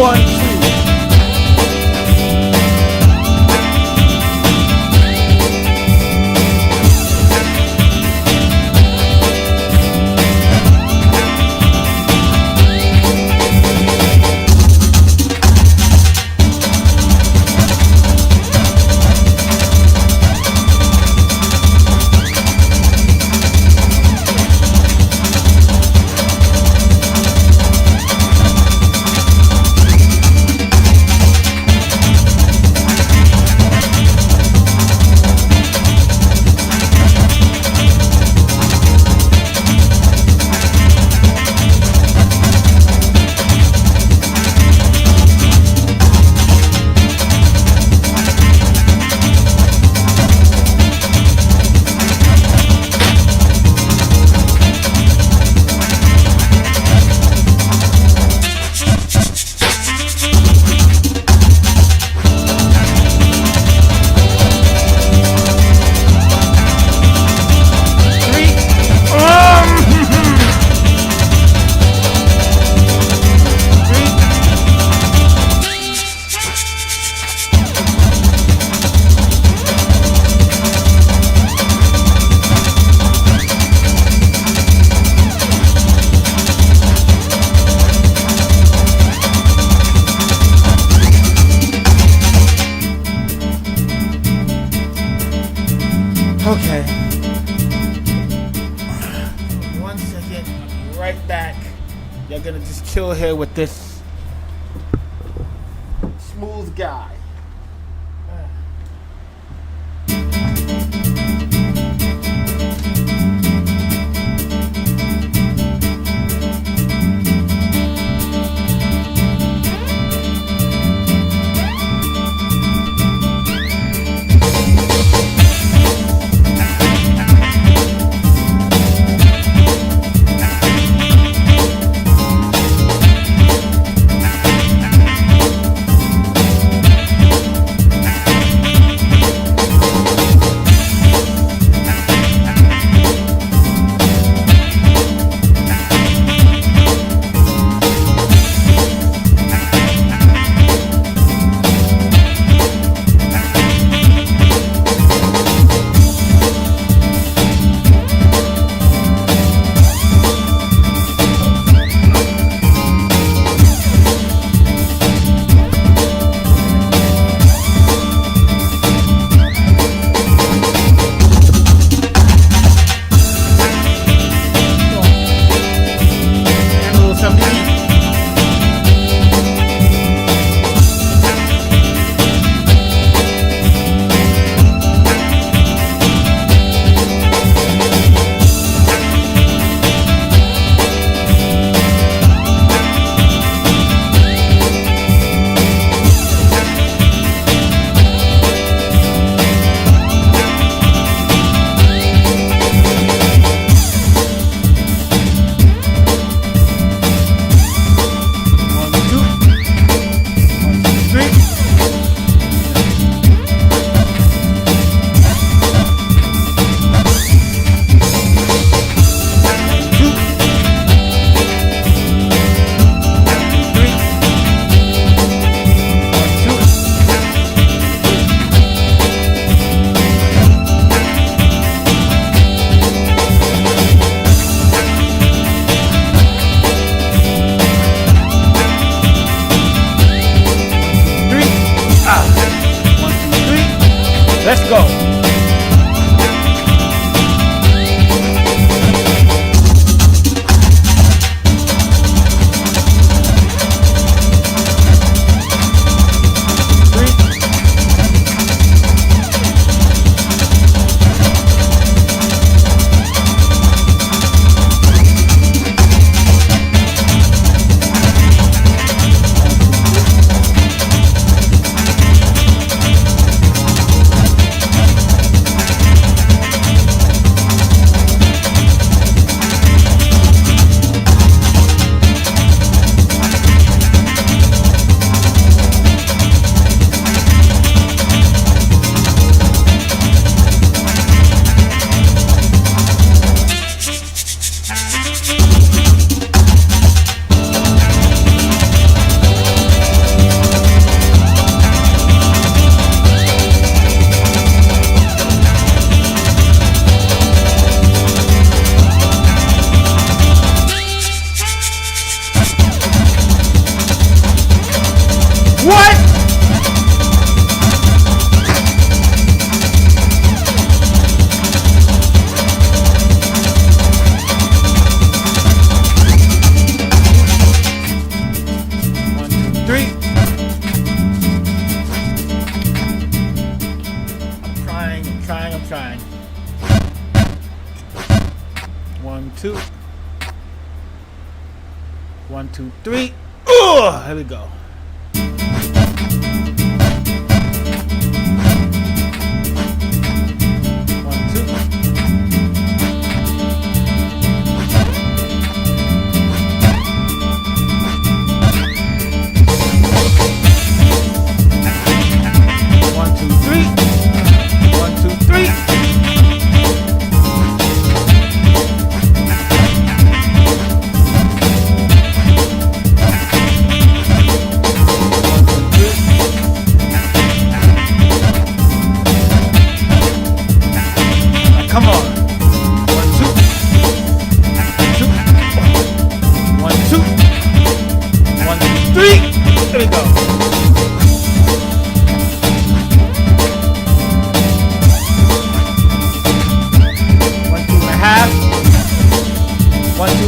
1, 2. Okay. 1 second. I'll be right back. You're gonna just chill here with this smooth guy. Let's go. 2. 1, 2, 3. Oh, here we go.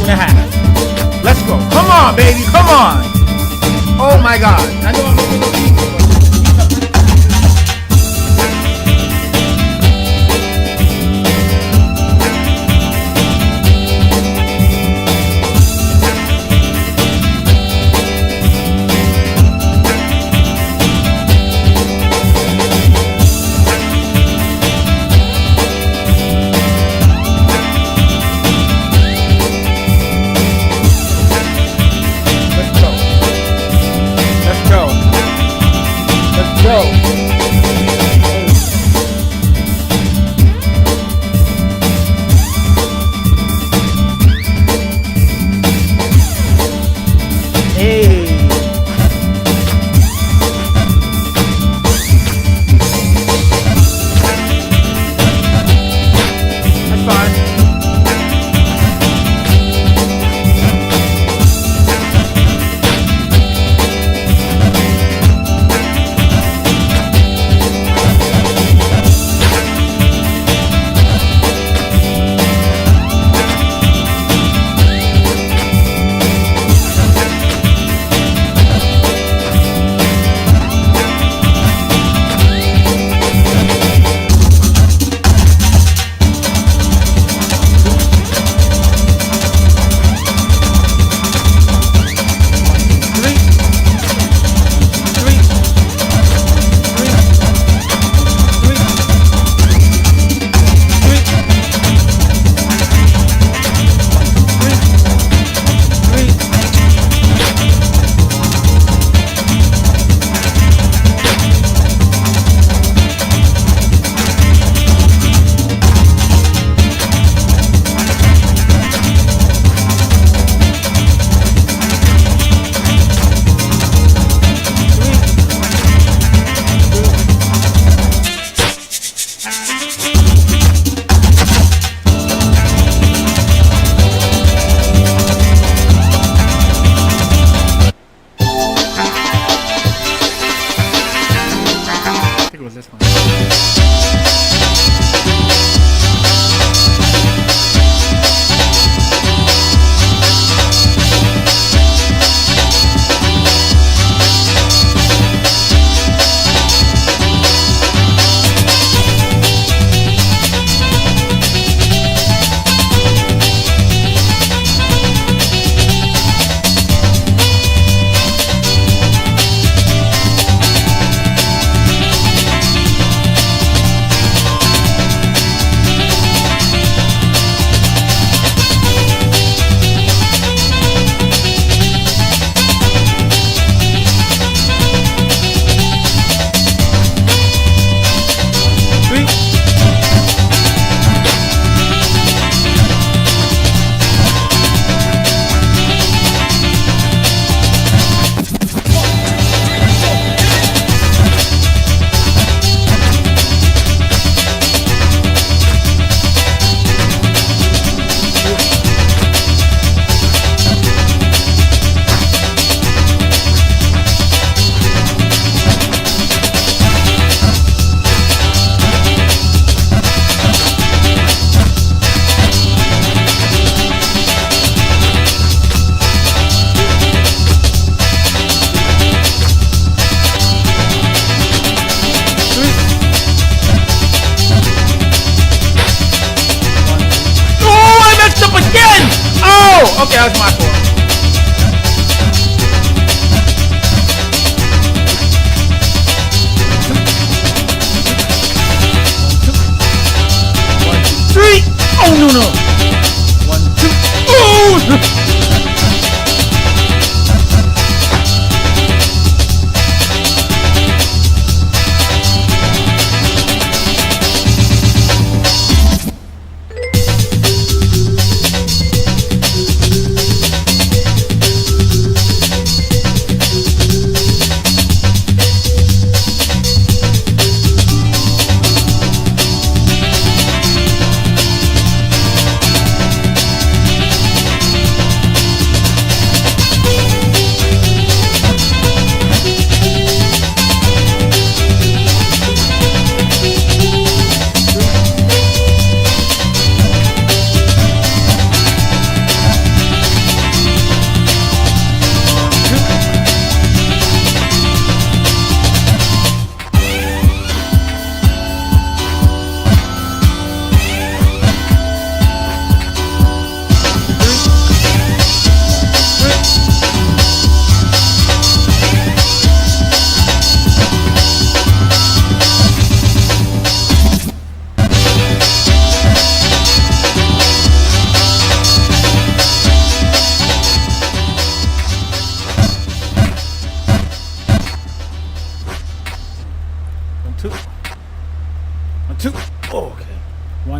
2.5. Let's go. Come on, baby. Come on. Oh my God. I know I'm making it easy.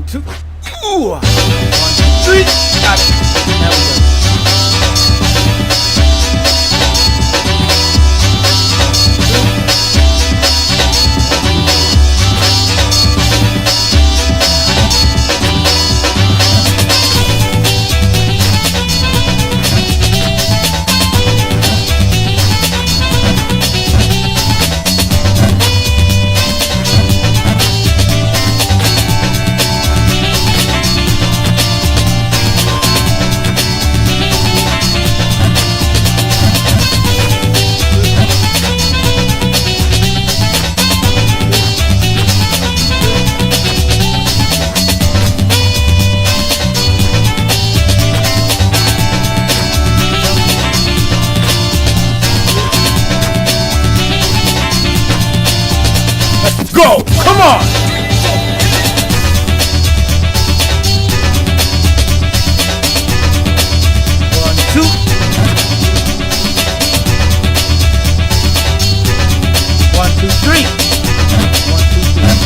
2. Ooh. 1, 2, 3. Got it. There we go. Go! Come on! 1, 2. 1, 2, 3. 1, 2, 3.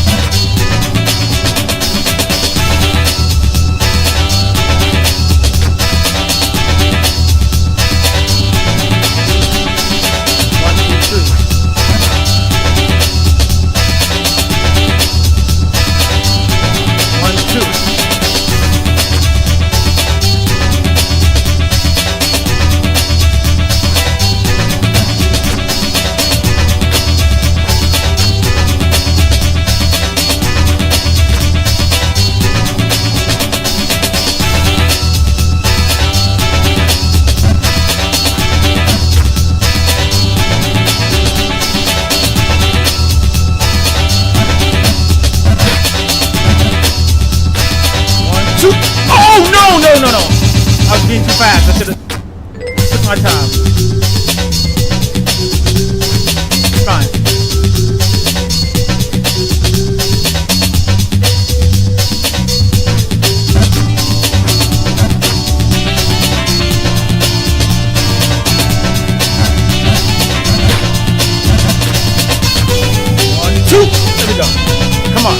2. Oh, no. I was being too fast. I should have took my time. Fine. One, 2. There we go. Come on.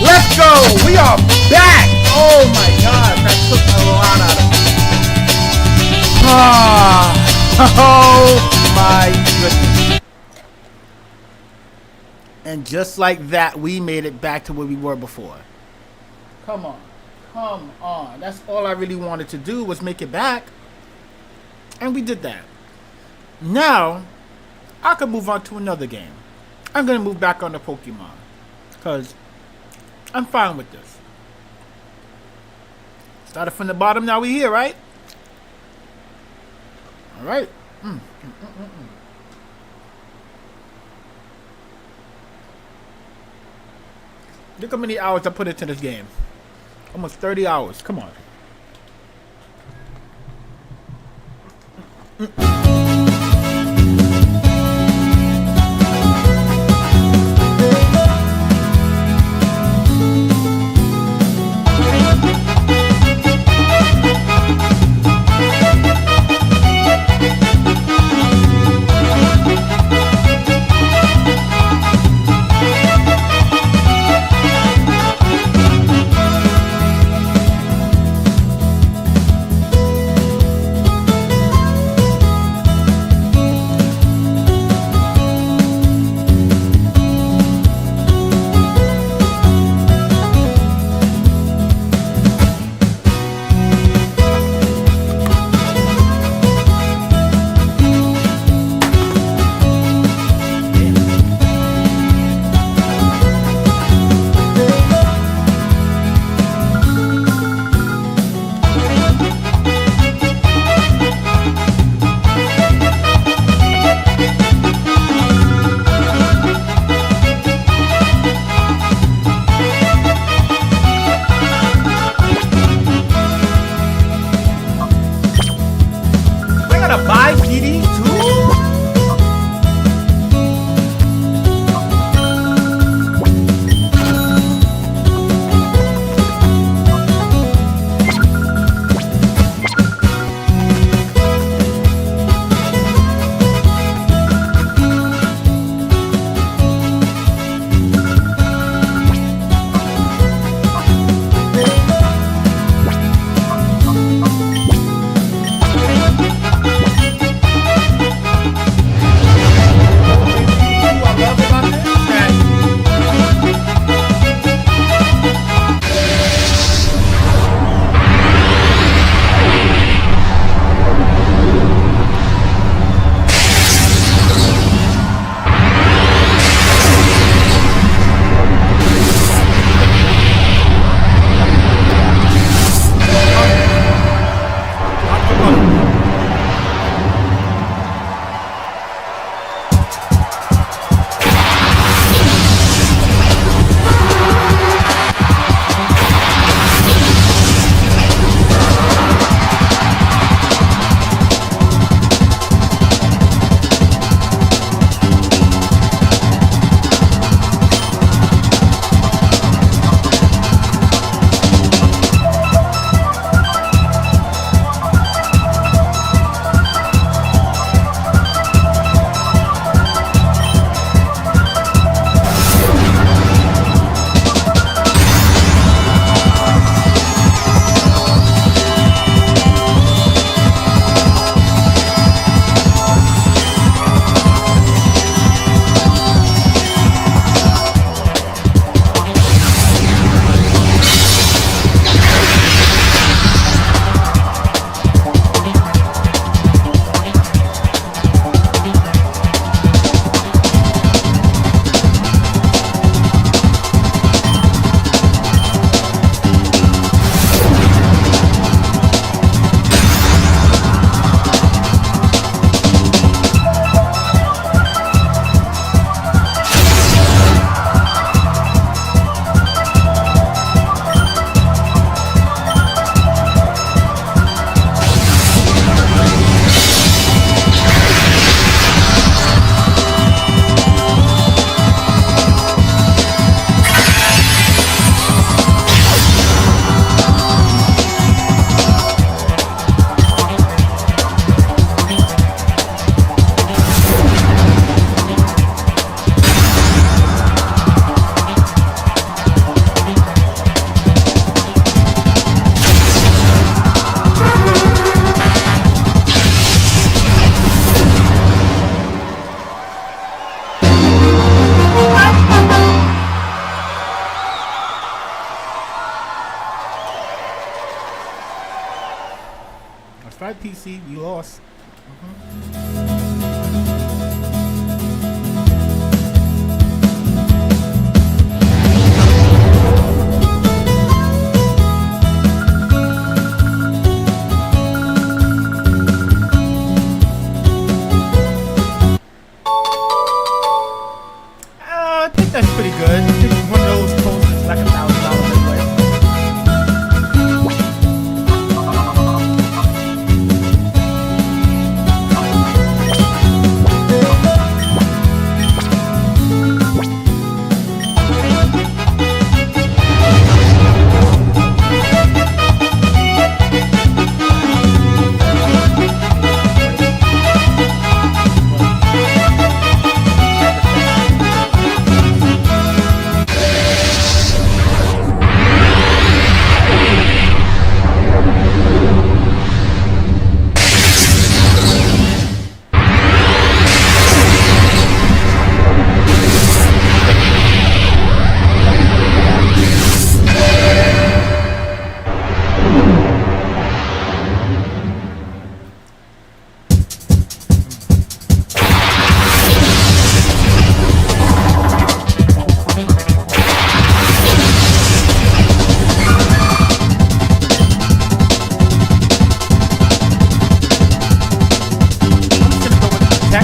Let's go! We are back! Oh my god, that took a lot out of me. Oh my goodness. And just like that, we made it back to where we were before. Come on. Come on. That's all I really wanted to do was make it back. And we did that. Now, I can move on to another game. I'm going to move back on to Pokemon. Because I'm fine with this. Started from the bottom, now we here, right? Alright. Look how many hours I put into this game. Almost 30 hours. Come on. PC. You lost. I think that's pretty good. I think one of those posts is like $1,000 anyway.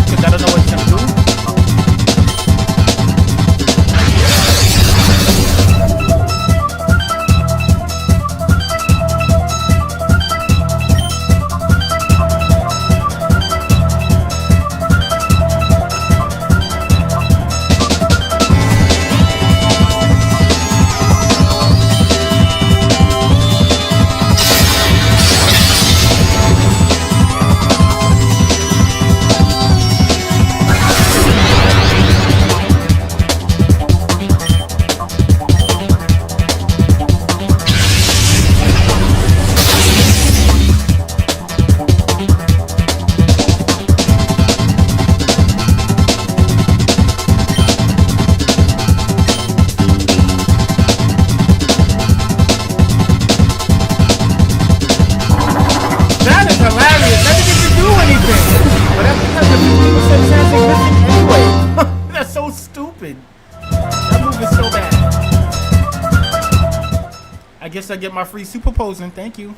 Because I don't know what it's gonna do. That is hilarious. That didn't even do anything. But that's because the 50% chance is missing anyway. That's so stupid. That move is so bad. I guess I get my free superposing. Thank you.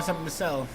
Something to sell.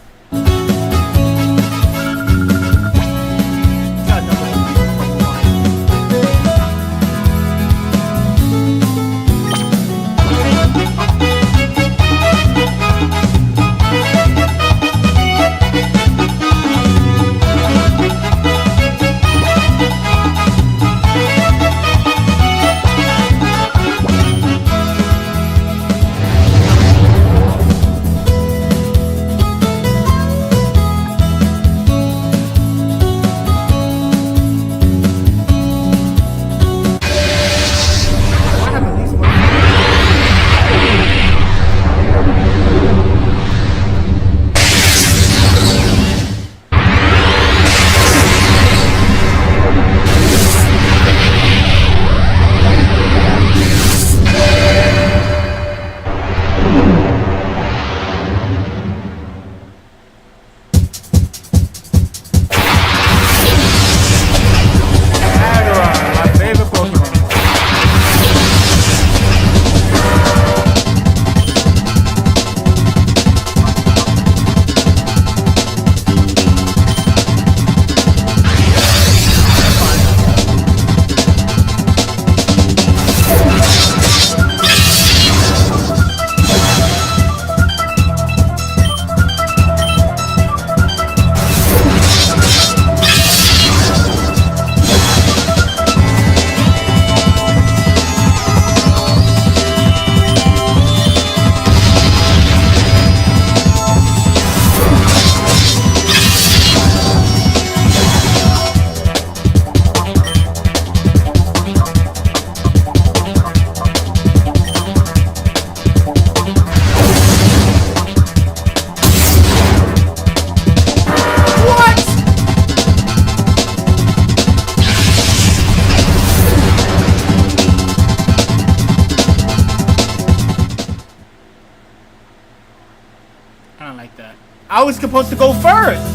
like that. I was supposed to go first.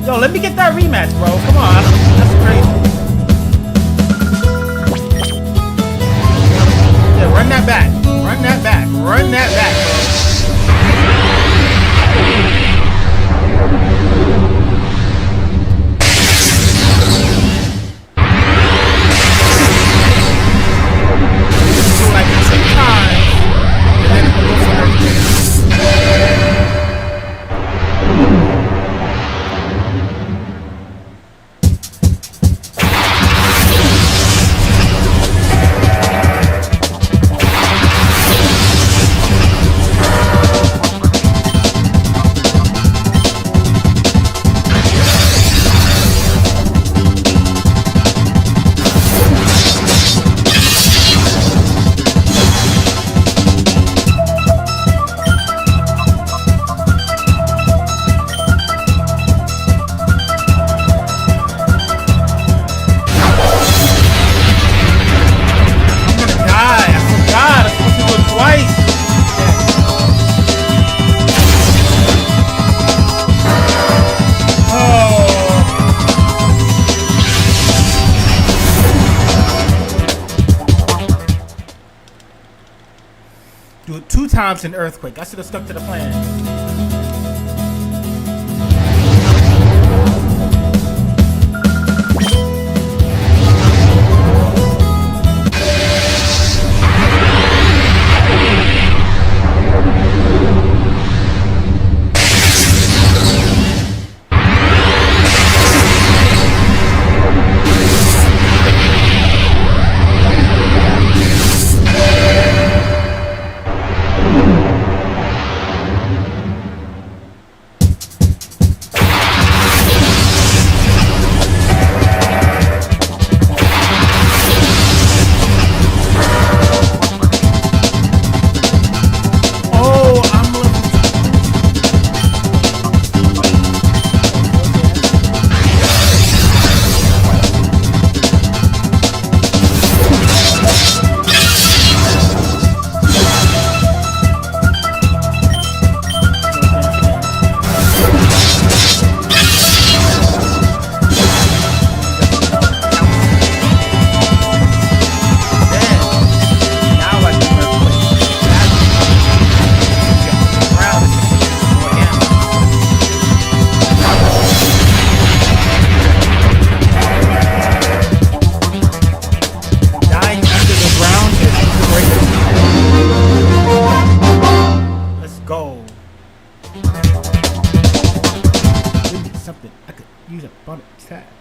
Yo, let me get that rematch, bro. Come on. That's crazy. Yeah, run that back. Run that back. Run that back, bro. Like 2 times. And then we'll go for everything. Do it 2 times in earthquake. I should have stuck to the plan.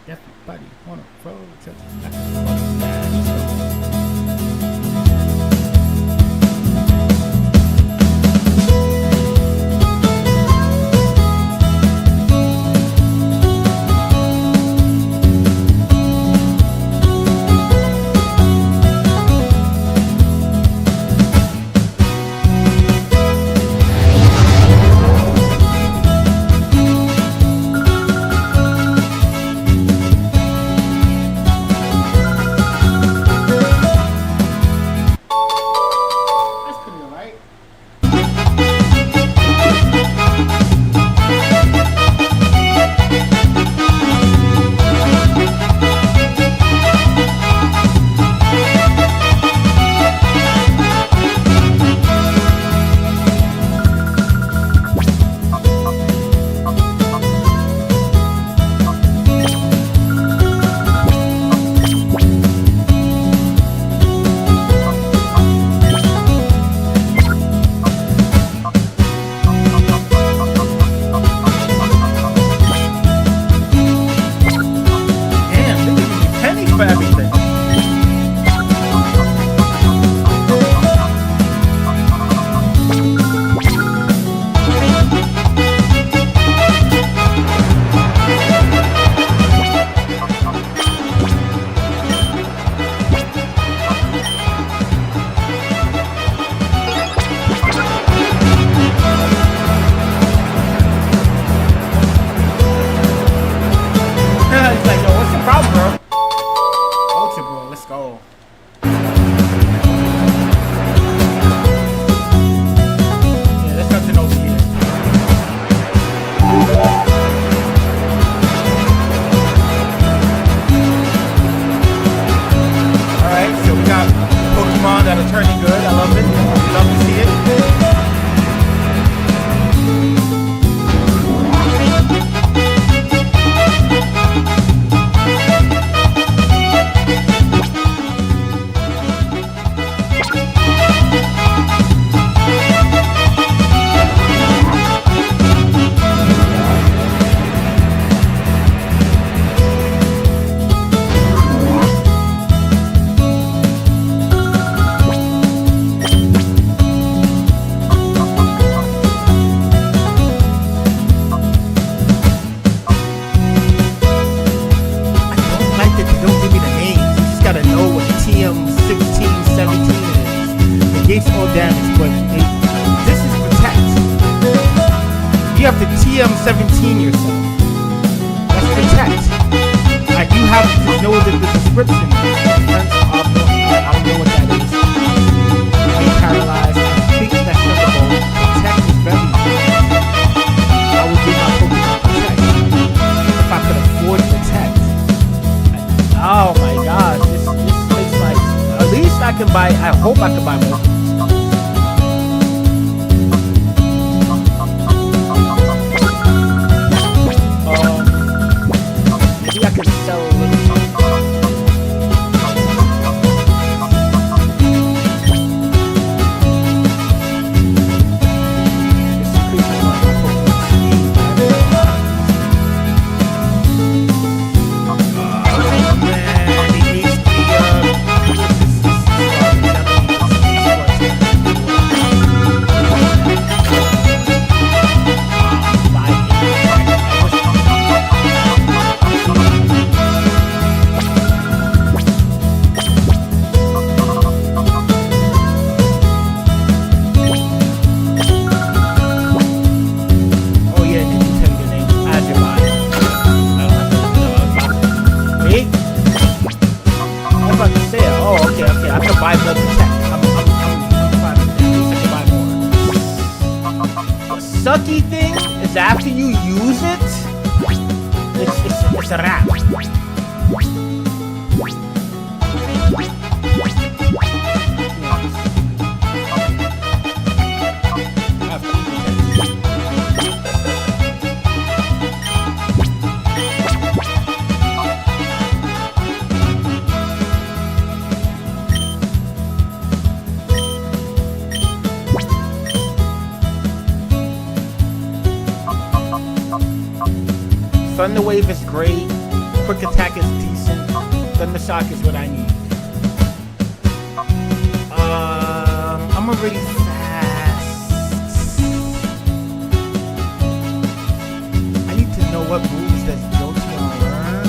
Everybody wanna roll to Pokemon that are turning good. I love it. Love to see it. You have to TM17 yourself. That's protect. I do have to know the description. I don't know what that is. Being paralyzed. I think that's simple. Protect is very good. I would do my Pokemon protect. If I could afford protect. Oh my gosh. This makes like, at least I can buy, I hope I can buy more. Maybe I can sell a little something. This increases my Pokemon speed. Oh man, he needs buy blood protect. I'm fine with that. At least I can buy more. The sucky thing is after you use it, it's a wrap. Thunder Wave is great. Quick Attack is decent. Thunder Shock is what I need. I'm already fast. I need to know what moves does Jolteon learn.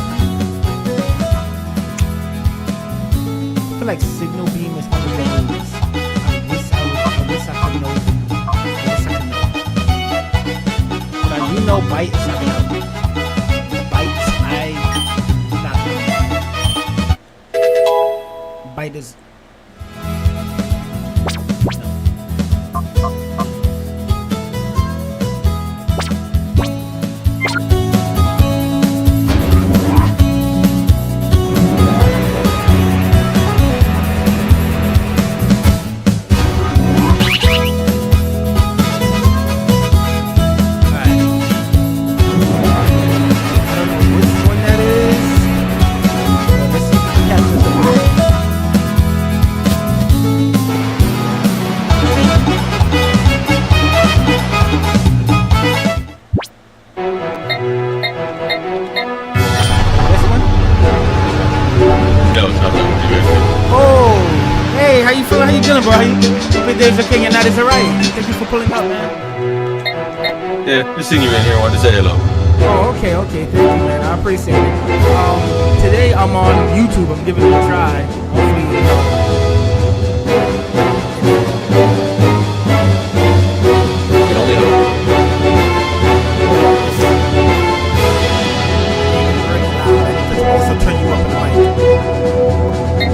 I feel like Signal Beam is one of the moves. I wish I could know. But I do know Bite is not gonna help me. Bite is bro. How you days okay and that is alright. Thank you for pulling up, man. Yeah, just seeing you in here. Wanted to say hello. Oh, okay. Thank you, man. I appreciate it. Today I'm on YouTube. I'm giving it a try. Hopefully,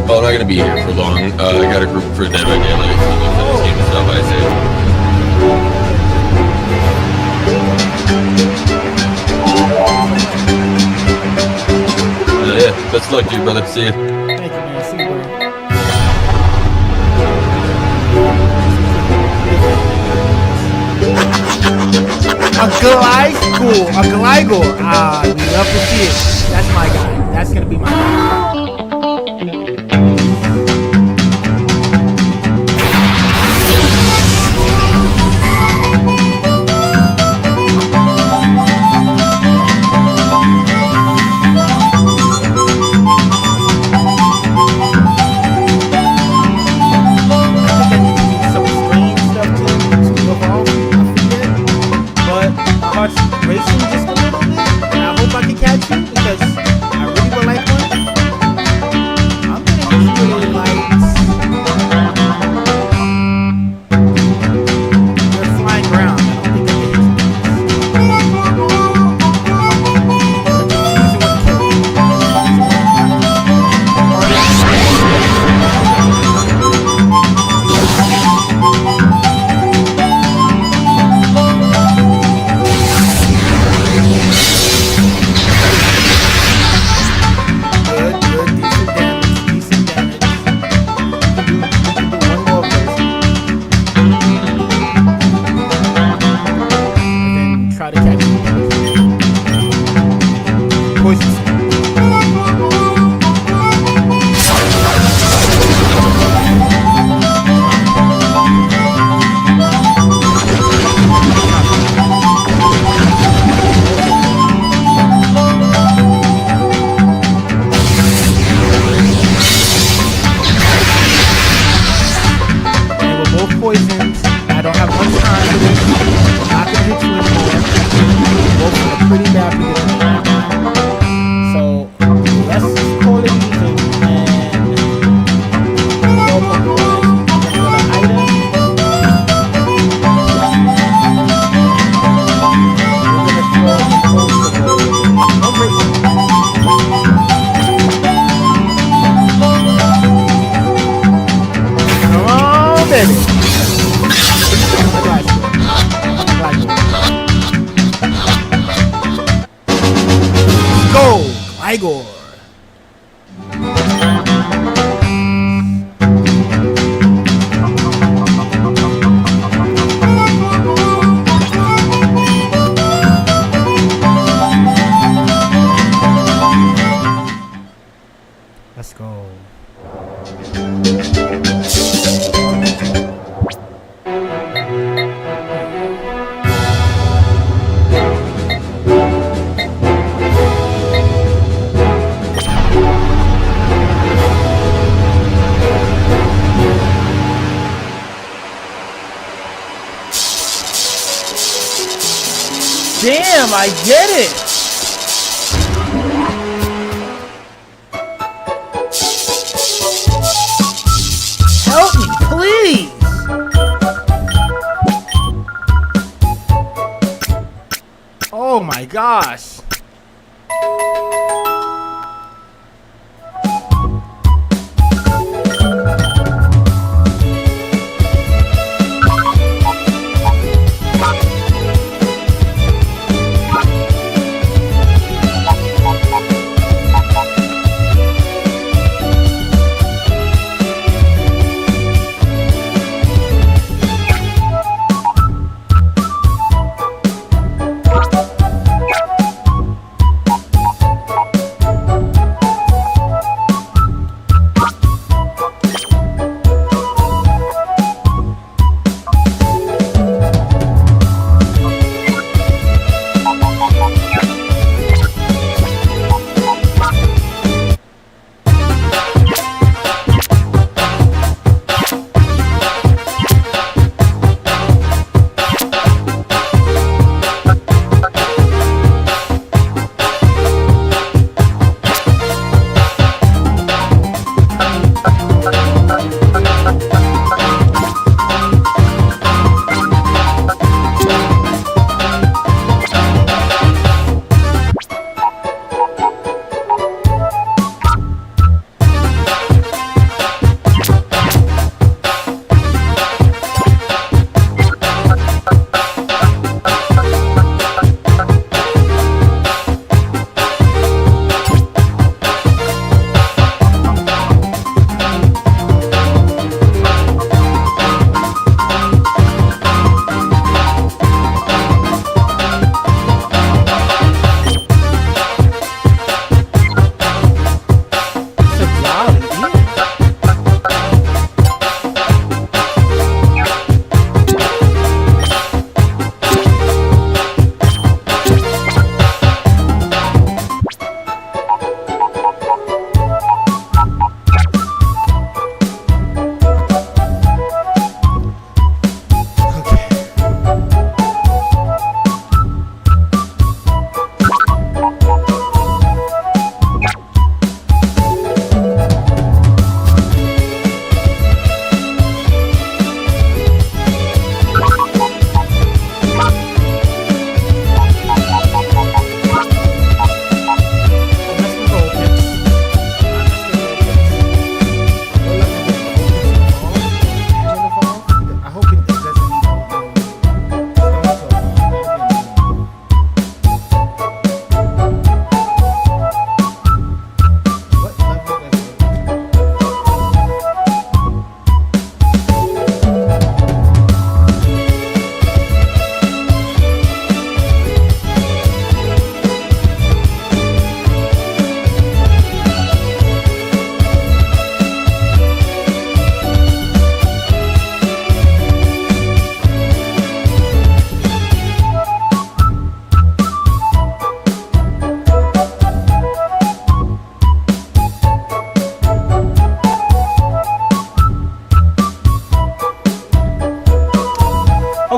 Oh, I'm not gonna be here for long. I got a group for them at daily for this game and stuff. I say. Yeah, best of luck, dude, brother. See you. thank you, man. See you, bro. a Gligar. Ah, we love to see it. That's my guy. That's gonna be my guy. Racing just a little bit, and I hope I can catch you because I really would like one. I'm gonna hit you with lights. You're flying ground. I don't think I can hit you. Poisons. I don't have much time for this. I'm not gonna hit you anymore. Both in a pretty bad predicament. So let's call it even and go for one. I'm gonna go to item. We're gonna throw in post. No break. Come on, baby. Go, Igor. Let's go. Damn, I get it. Help me, please. Oh my gosh.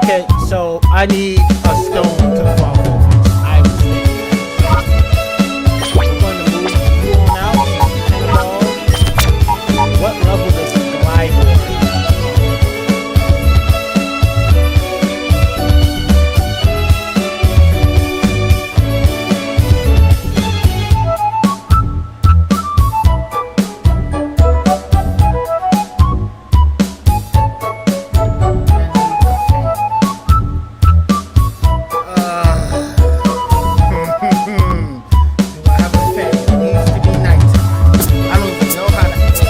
Okay, so I need a stone to fall focus. I was thinking that. We're going to move you on out since you can evolve. What level does the Glidor? Do I have a pet? It needs to be nighttime. I don't even know how to.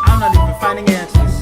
I'm not even finding answers.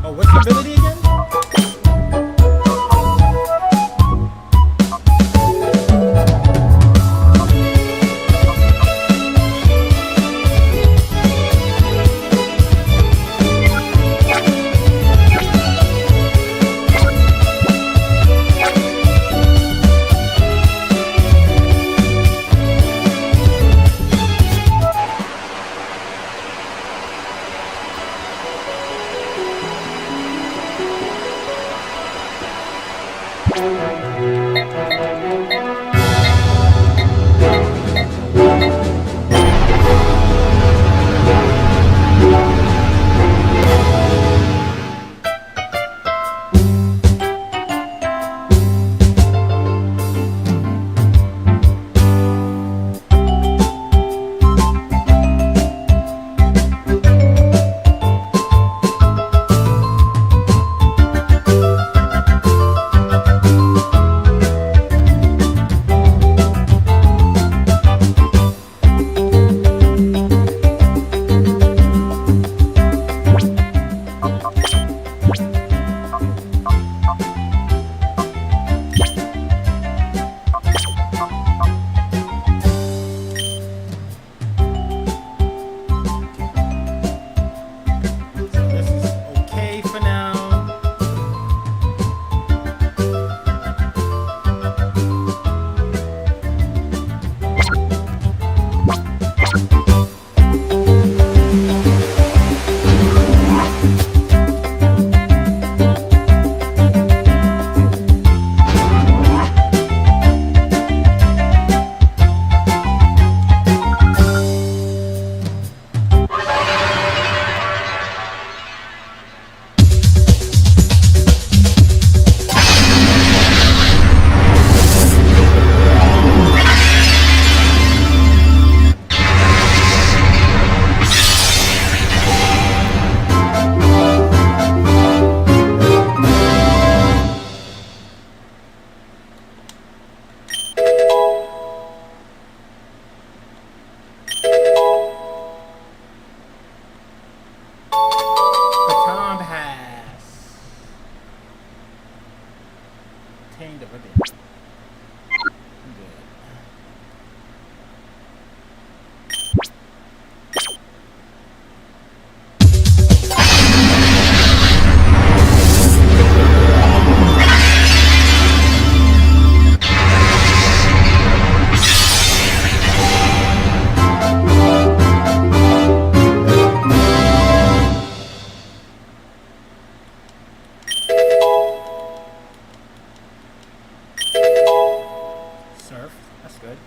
Oh, what's the ability again? right there. Good. Surf. That's good.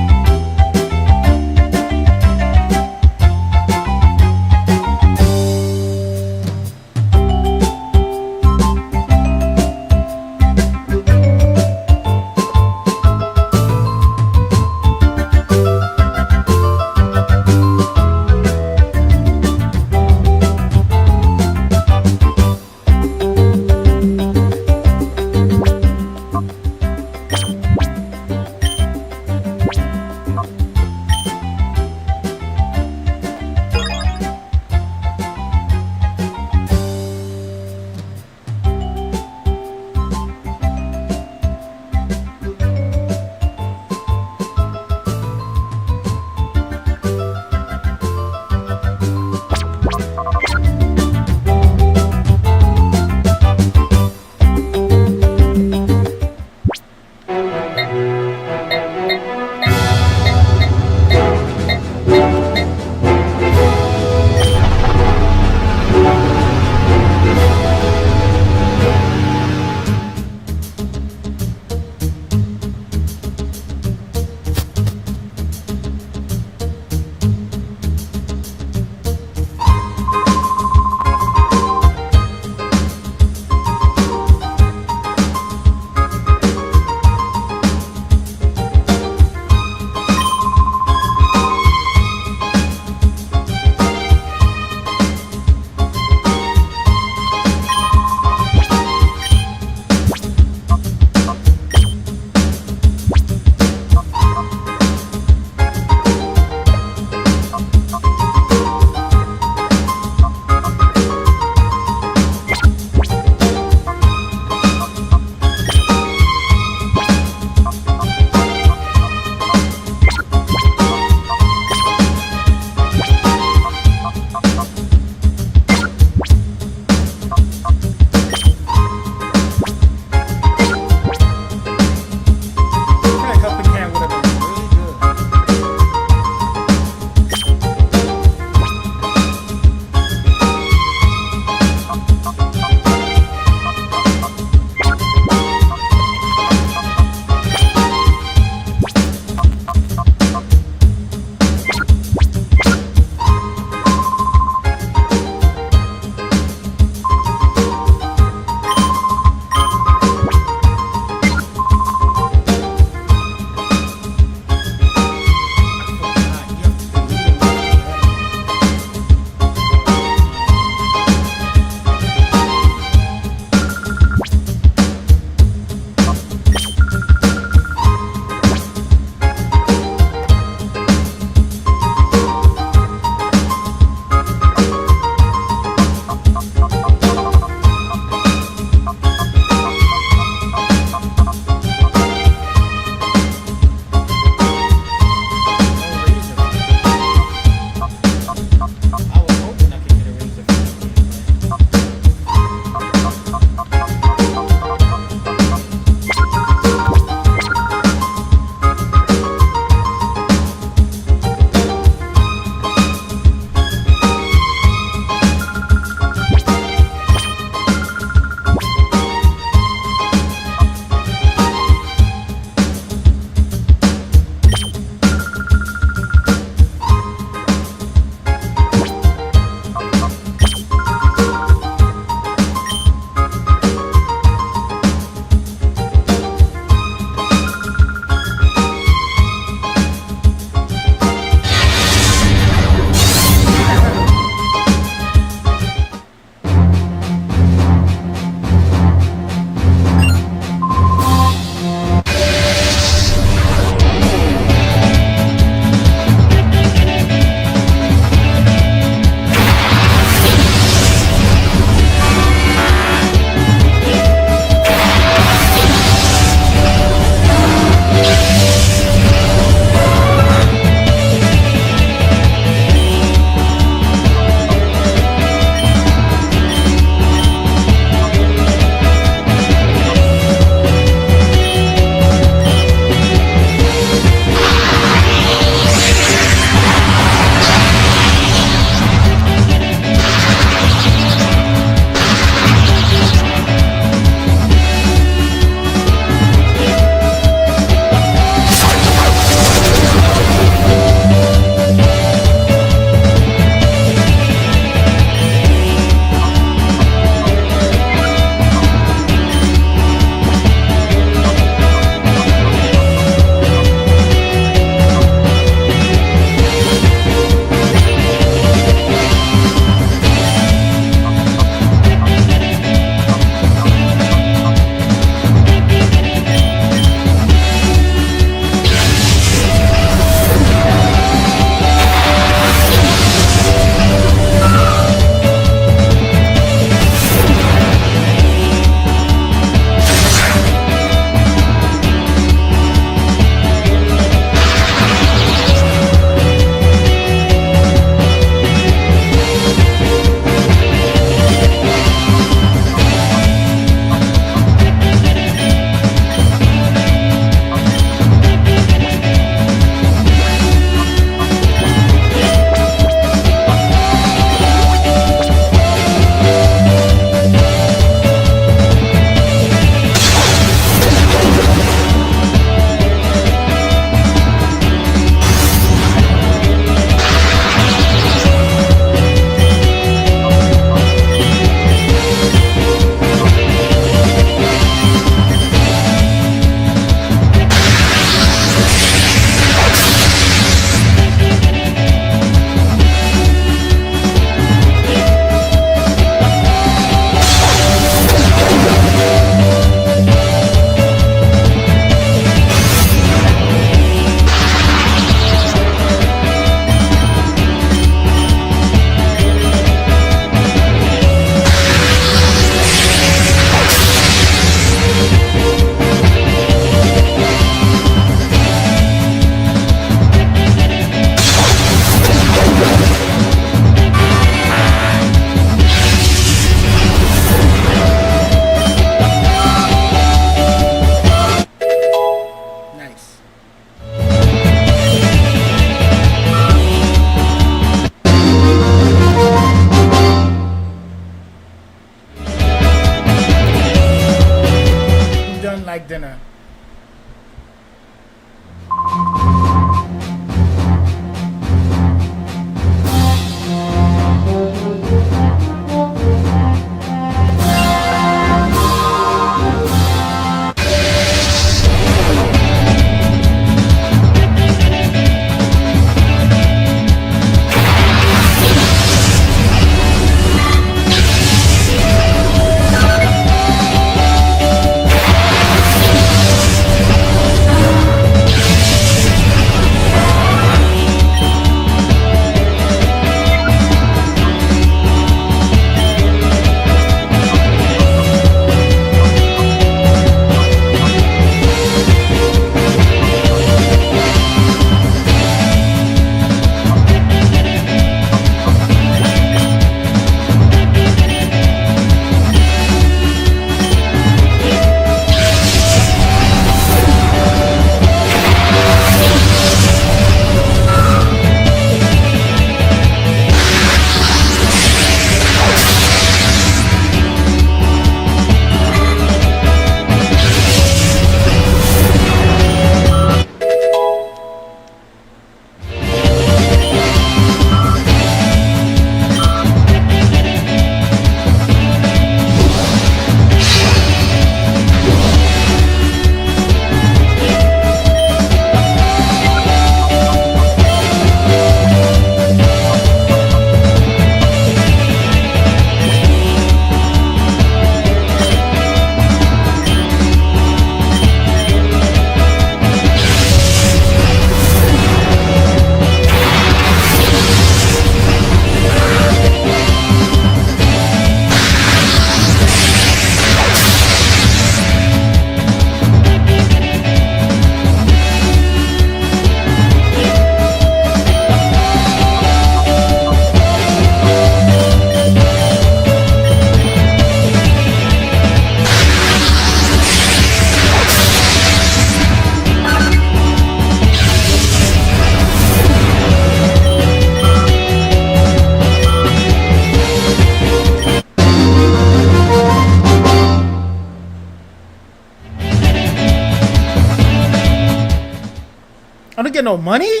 I don't get no money?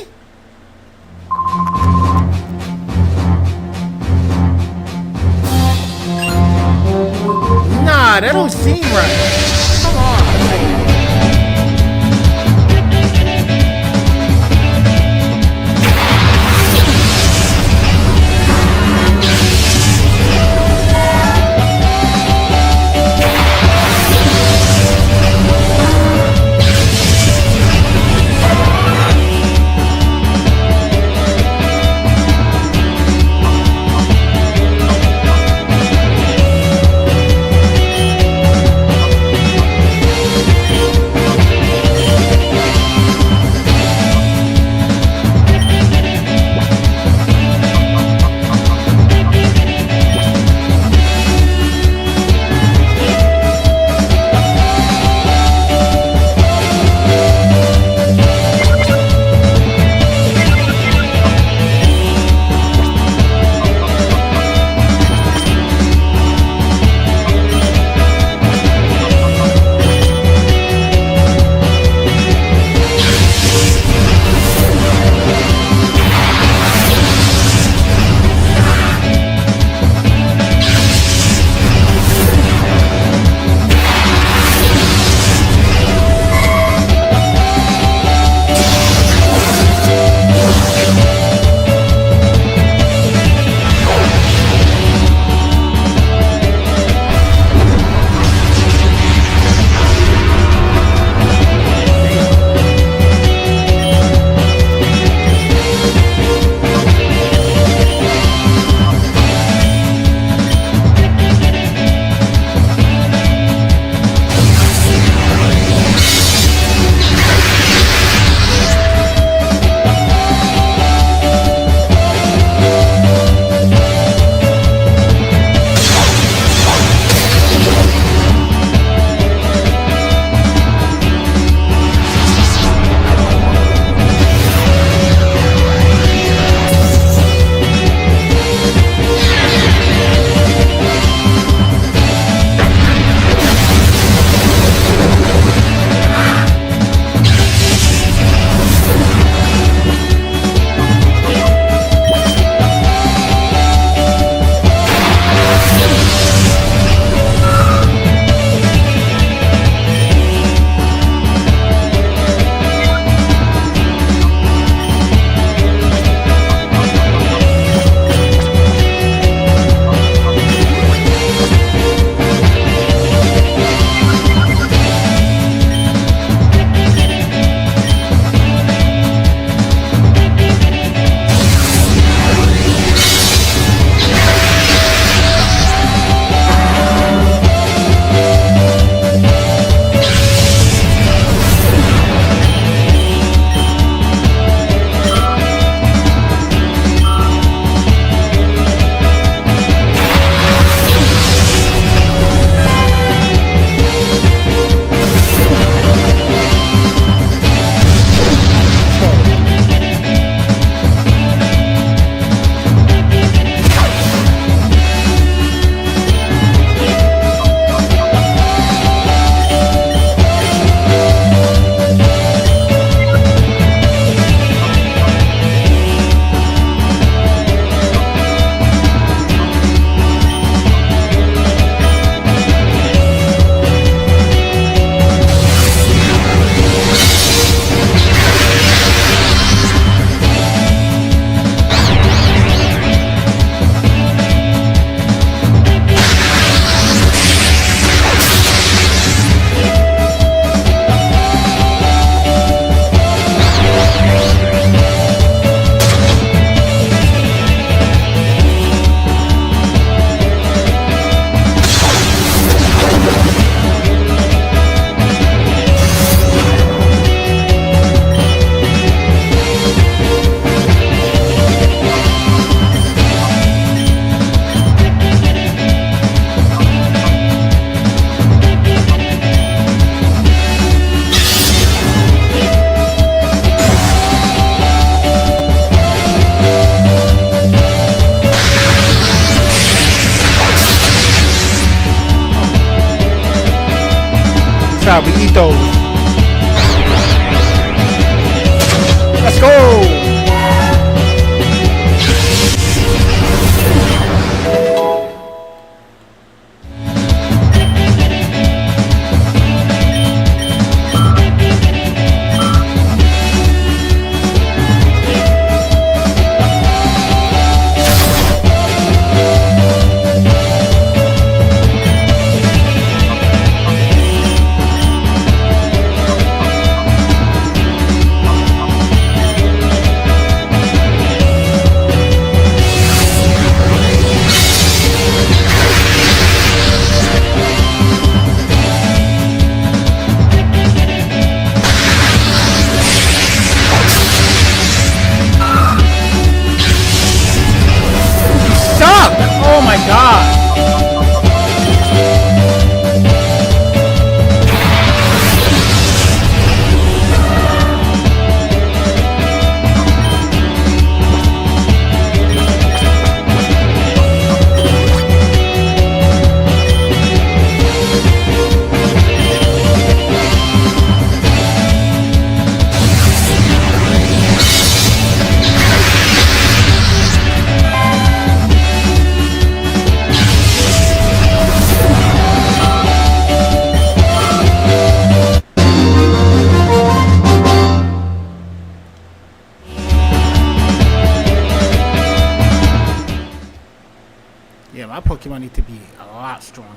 Nah, that don't seem right. Come on. Stop, we eat those. My Pokemon need to be a lot stronger.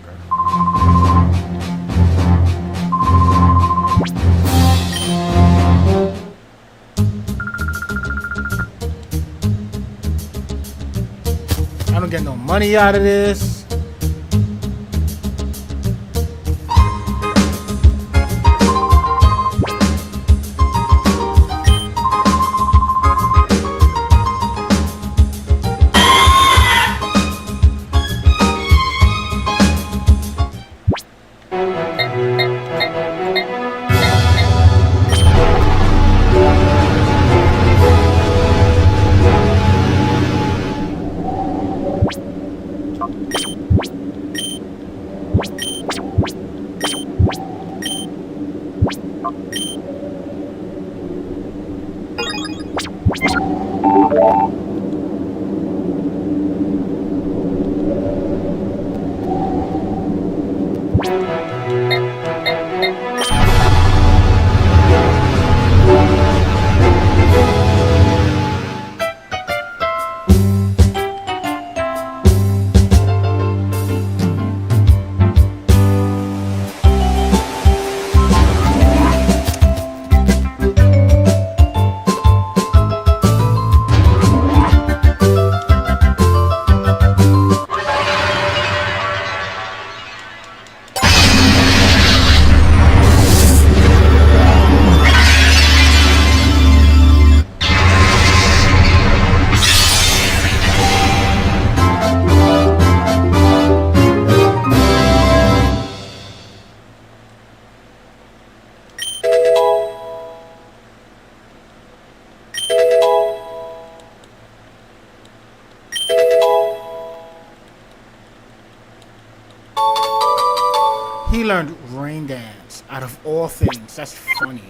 I don't get no money out of this. He learned rain dance out of all things. That's funny.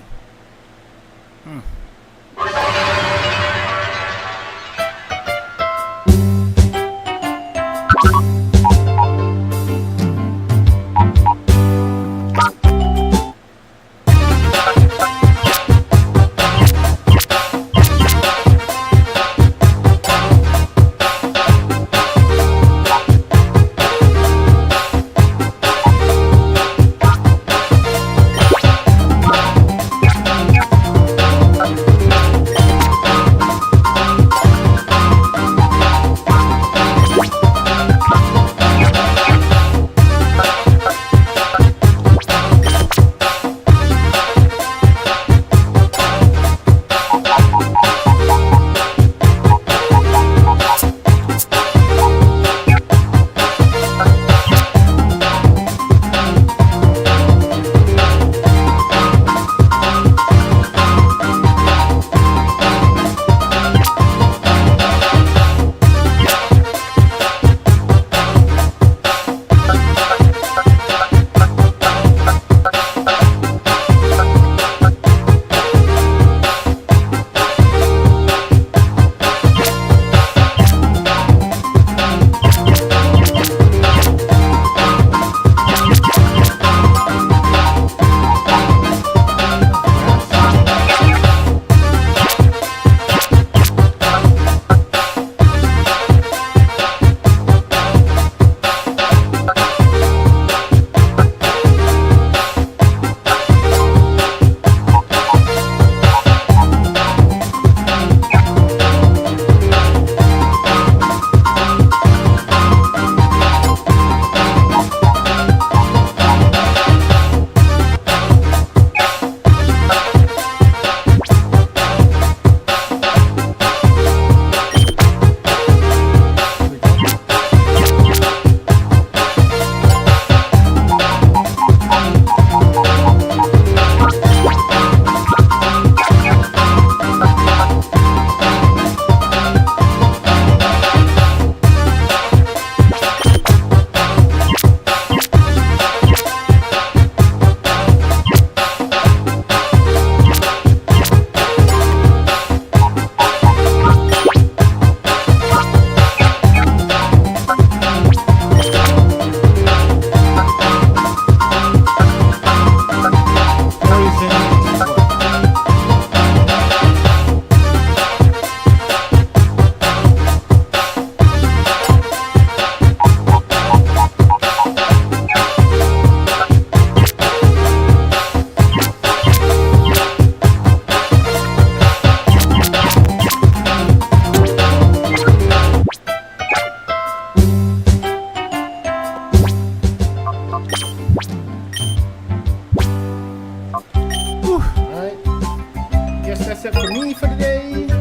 that's it for me for today. Usually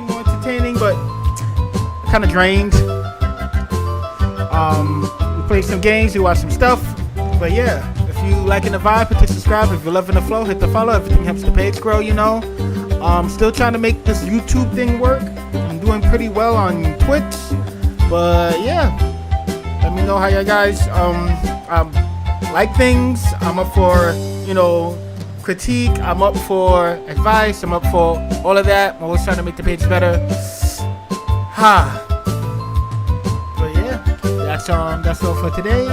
more entertaining, but kind of drained. We played some games, we watched some stuff. But yeah, if you liking the vibe, hit the subscribe. If you're loving the flow, hit the follow. Everything helps the page grow, you know. Still trying to make this YouTube thing work. I'm doing pretty well on Twitch. But yeah, let me know how you guys like things. I'm up for, you know, critique. I'm up for advice. I'm up for all of that. I'm always trying to make the page better. But yeah, that's all for today.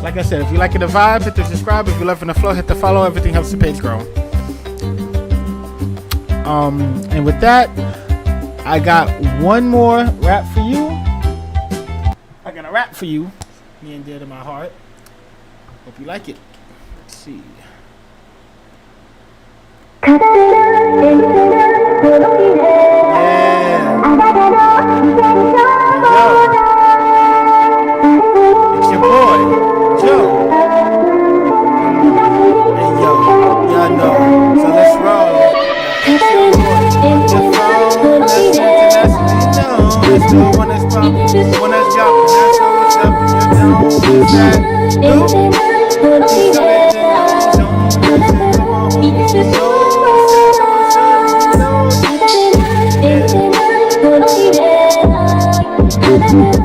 Like I said, if you liking the vibe, hit the subscribe. If you're loving the flow, hit the follow. Everything helps the page grow. And with that, I got one more rap for you. I got a rap for you, near and dear to my heart. Hope you like it. Let's see. Yeah. Yo. It's your boy, Joe. Hey yo, y'all know. So let's roll. It's your boy, the phone. Let's internationally known. Let's do one that's poppin', one that's jumpin'. That's what's up. You know that. Yeah.